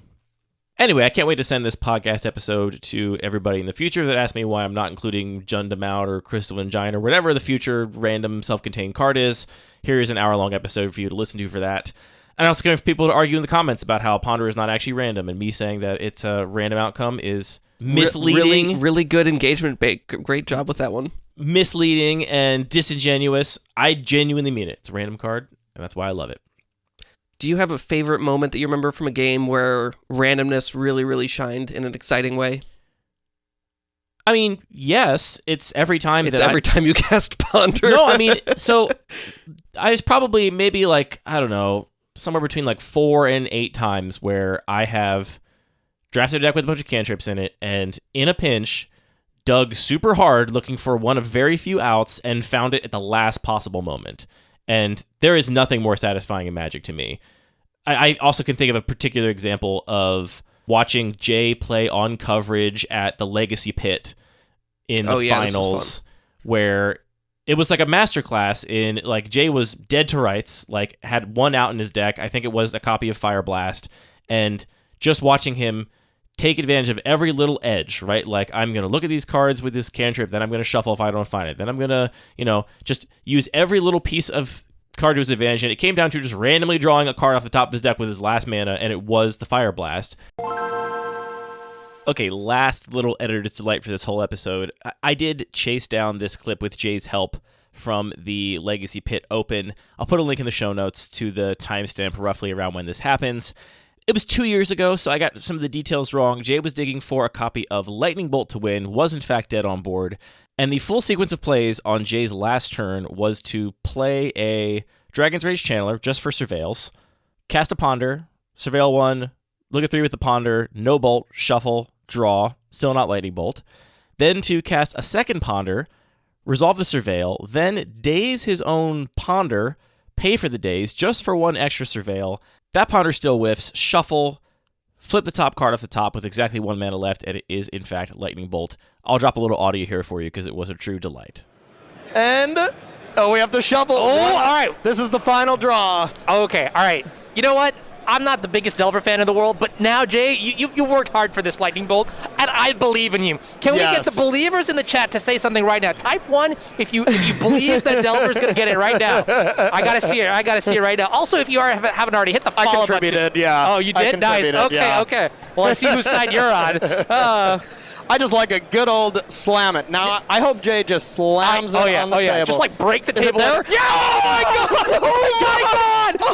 Anyway, I can't wait to send this podcast episode to everybody in the future that asks me why I'm not including Jundamount or Crystalline Giant or whatever the future random self-contained card is. Here is an hour-long episode for you to listen to for that. And I'm also going for people to argue in the comments about how Ponder is not actually random, and me saying that it's a random outcome is misleading. Really good engagement bait. Great job with that one. Misleading and disingenuous. I genuinely mean it. It's a random card, and that's why I love it. Do you have a favorite moment that you remember from a game where randomness really, really shined in an exciting way? I mean, yes. It's every time time you cast Ponder. No, so I was probably maybe somewhere between 4 and 8 times where I have drafted a deck with a bunch of cantrips in it, and in a pinch, dug super hard looking for one of very few outs and found it at the last possible moment. And there is nothing more satisfying in Magic to me. I also can think of a particular example of watching Jay play on coverage at the Legacy Pit in the finals, where it was like a masterclass in, Jay was dead to rights, had 1 out in his deck. I think it was a copy of Fire Blast, and just watching him take advantage of every little edge, right? I'm going to look at these cards with this cantrip, then I'm going to shuffle if I don't find it. Then I'm going to, just use every little piece of card to his advantage. And it came down to just randomly drawing a card off the top of his deck with his last mana, and it was the Fire Blast. Okay, last little editor's delight for this whole episode. I did chase down this clip with Jay's help from the Legacy Pit Open. I'll put a link in the show notes to the timestamp roughly around when this happens. It was 2 years ago, so I got some of the details wrong. Jay was digging for a copy of Lightning Bolt to win, was in fact dead on board, and the full sequence of plays on Jay's last turn was to play a Dragon's Rage Channeler just for Surveils, cast a Ponder, Surveil 1, look at 3 with the Ponder, no Bolt, shuffle, draw, still not Lightning Bolt, then to cast a second Ponder, resolve the Surveil, then daze his own Ponder, pay for the daze just for 1 extra Surveil. That Ponder still whiffs, shuffle, flip the top card off the top with exactly 1 mana left, and it is, in fact, Lightning Bolt. I'll drop a little audio here for you because it was a true delight. And, we have to shuffle. Oh, all right. This is the final draw. Okay, all right. You know what? I'm not the biggest Delver fan in the world, but now, Jay, you've worked hard for this Lightning Bolt, and I believe in you. Can we get the believers in the chat to say something right now? Type 1 if you believe that Delver's going to get it right now. I got to see it right now. Also, if you haven't already hit the follow button. I contributed, yeah. Oh, you did? Nice. Okay. Well, I see whose side you're on. I just like a good old slam it. Now, I hope Jay just slams it on the table. Just break the table. There? Yeah! Oh, my God! Oh,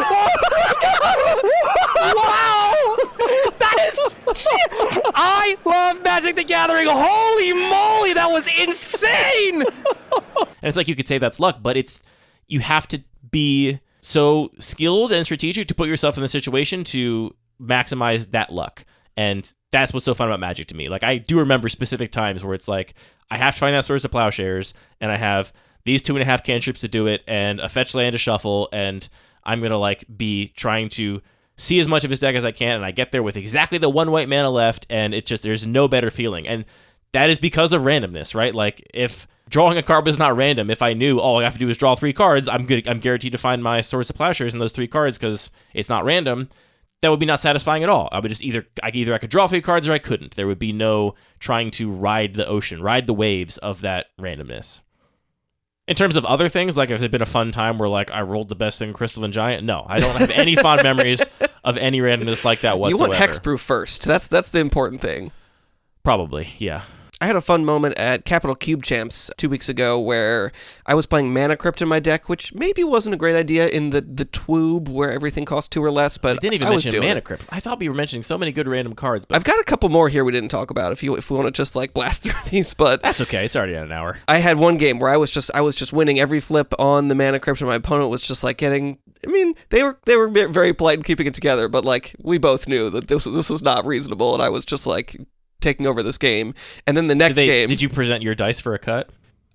my God! Wow! That is... I love Magic the Gathering. Holy moly, that was insane! And it's you could say that's luck, but you have to be so skilled and strategic to put yourself in the situation to maximize that luck. And that's what's so fun about Magic to me. I do remember specific times where it's I have to find that Swords of Plowshares, and I have these 2.5 cantrips to do it, and a fetch land to shuffle, and I'm going to like be trying to see as much of his deck as I can, and I get there with exactly the 1 white mana left, and it just, there's no better feeling. And that is because of randomness, right? Like, if drawing a card was not random, if I knew all I have to do is draw 3 cards, I'm guaranteed to find my Swords to Plowshares in those 3 cards because it's not random, that would be not satisfying at all. I would just I could draw 3 cards or I couldn't. There would be no trying to ride the ocean, ride the waves of that randomness. In terms of other things, like if it had been a fun time where like I rolled the best thing, Crystalline Giant, no, I don't have any fond memories of any randomness like that whatsoever. You want Hexproof first. That's the important thing. Probably, yeah. I had a fun moment at Capital Cube Champs 2 weeks ago where I was playing Mana Crypt in my deck, which maybe wasn't a great idea in the twoob where everything costs 2 or less, but I didn't even I was mention doing Mana it. Crypt. I thought we were mentioning so many good random cards, but I've got a couple more here we didn't talk about if we want to just like blast through these, but that's okay. It's already at an hour. I had one game where I was just winning every flip on the Mana Crypt, and my opponent was just like getting. I mean, they were very polite in keeping it together, but like we both knew that this was not reasonable, and I was just like taking over this game. And then the next game, did you present your dice for a cut?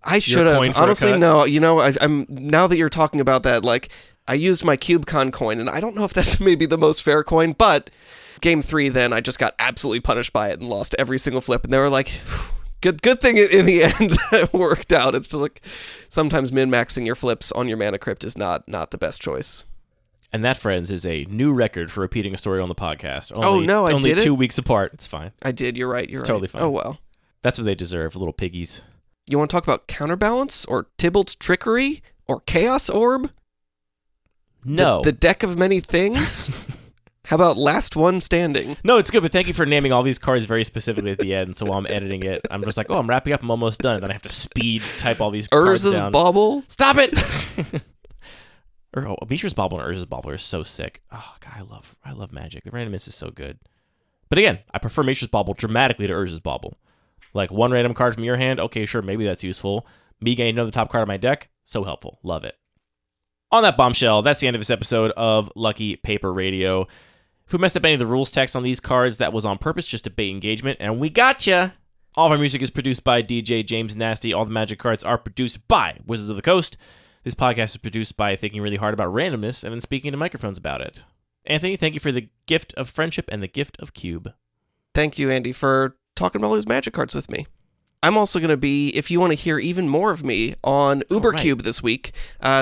I should have. Honestly, no. You know, I'm now that you're talking about that, like I used my CubeCon coin, and I don't know if that's maybe the most fair coin, but game 3, then I just got absolutely punished by it and lost every single flip, and they were like. Good thing in the end it worked out. It's just like sometimes min-maxing your flips on your Mana Crypt is not the best choice. And that, friends, is a new record for repeating a story on the podcast. I only did it? 2 weeks apart. It's fine. I did. You're right. You're it's right. Totally fine. Oh, well. That's what they deserve, little piggies. You want to talk about Counterbalance or Tybalt's Trickery or Chaos Orb? No. The deck of many things? How about Last One Standing? No, it's good, but thank you for naming all these cards very specifically at the end. So while I'm editing it, I'm just like, oh, I'm wrapping up. I'm almost done. And then I have to speed type all these cards Urza's down. Bauble? Stop it! Mishra's Bauble and Urza's Bauble are so sick. Oh, God, I love Magic. The randomness is so good. But again, I prefer Mishra's Bauble dramatically to Urza's Bauble. Like, one random card from your hand, okay, sure, maybe that's useful. Me getting another top card of my deck, so helpful. Love it. On that bombshell, that's the end of this episode of Lucky Paper Radio. If we messed up any of the rules text on these cards, that was on purpose, just to bait engagement, and we gotcha! All of our music is produced by DJ James Nasty. All the Magic cards are produced by Wizards of the Coast. This podcast is produced by thinking really hard about randomness and then speaking to microphones about it. Anthony, thank you for the gift of friendship and the gift of Cube. Thank you, Andy, for talking about all these Magic cards with me. I'm also going to be, if you want to hear even more of me, on Ubercube this week.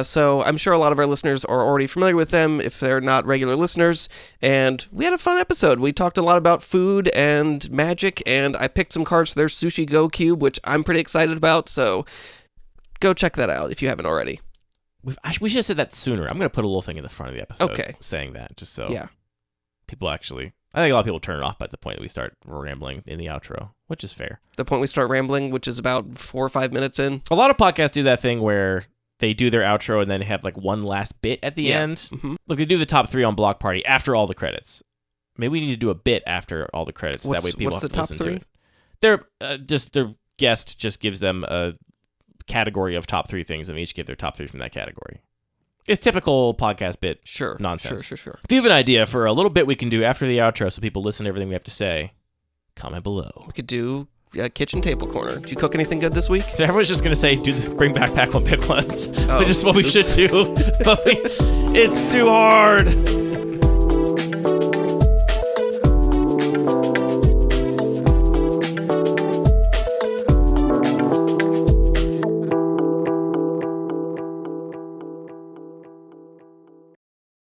So I'm sure a lot of our listeners are already familiar with them if they're not regular listeners. And we had a fun episode. We talked a lot about food and Magic, and I picked some cards for their Sushi Go Cube, which I'm pretty excited about. So go check that out if you haven't already. We should have said that sooner. I'm going to put a little thing in the front of the episode saying that, just so people actually... I think a lot of people turn it off by the point that we start rambling in the outro, which is fair. The point we start rambling, which is about 4 or 5 minutes in. A lot of podcasts do that thing where they do their outro and then have like one last bit at the end. Mm-hmm. Look, they do the top 3 on Block Party after all the credits. Maybe we need to do a bit after all the credits. That way people have to listen to it. Their guest just gives them a category of top 3 things, and they each give their top 3 from that category. It's typical podcast bit nonsense. Sure. If you have an idea for a little bit we can do after the outro so people listen to everything we have to say, comment below. We could do a kitchen table corner. Did you cook anything good this week? Everyone's just going to say, bring back Pack One Pick Ones, which is what we oops. should do. But it's too hard.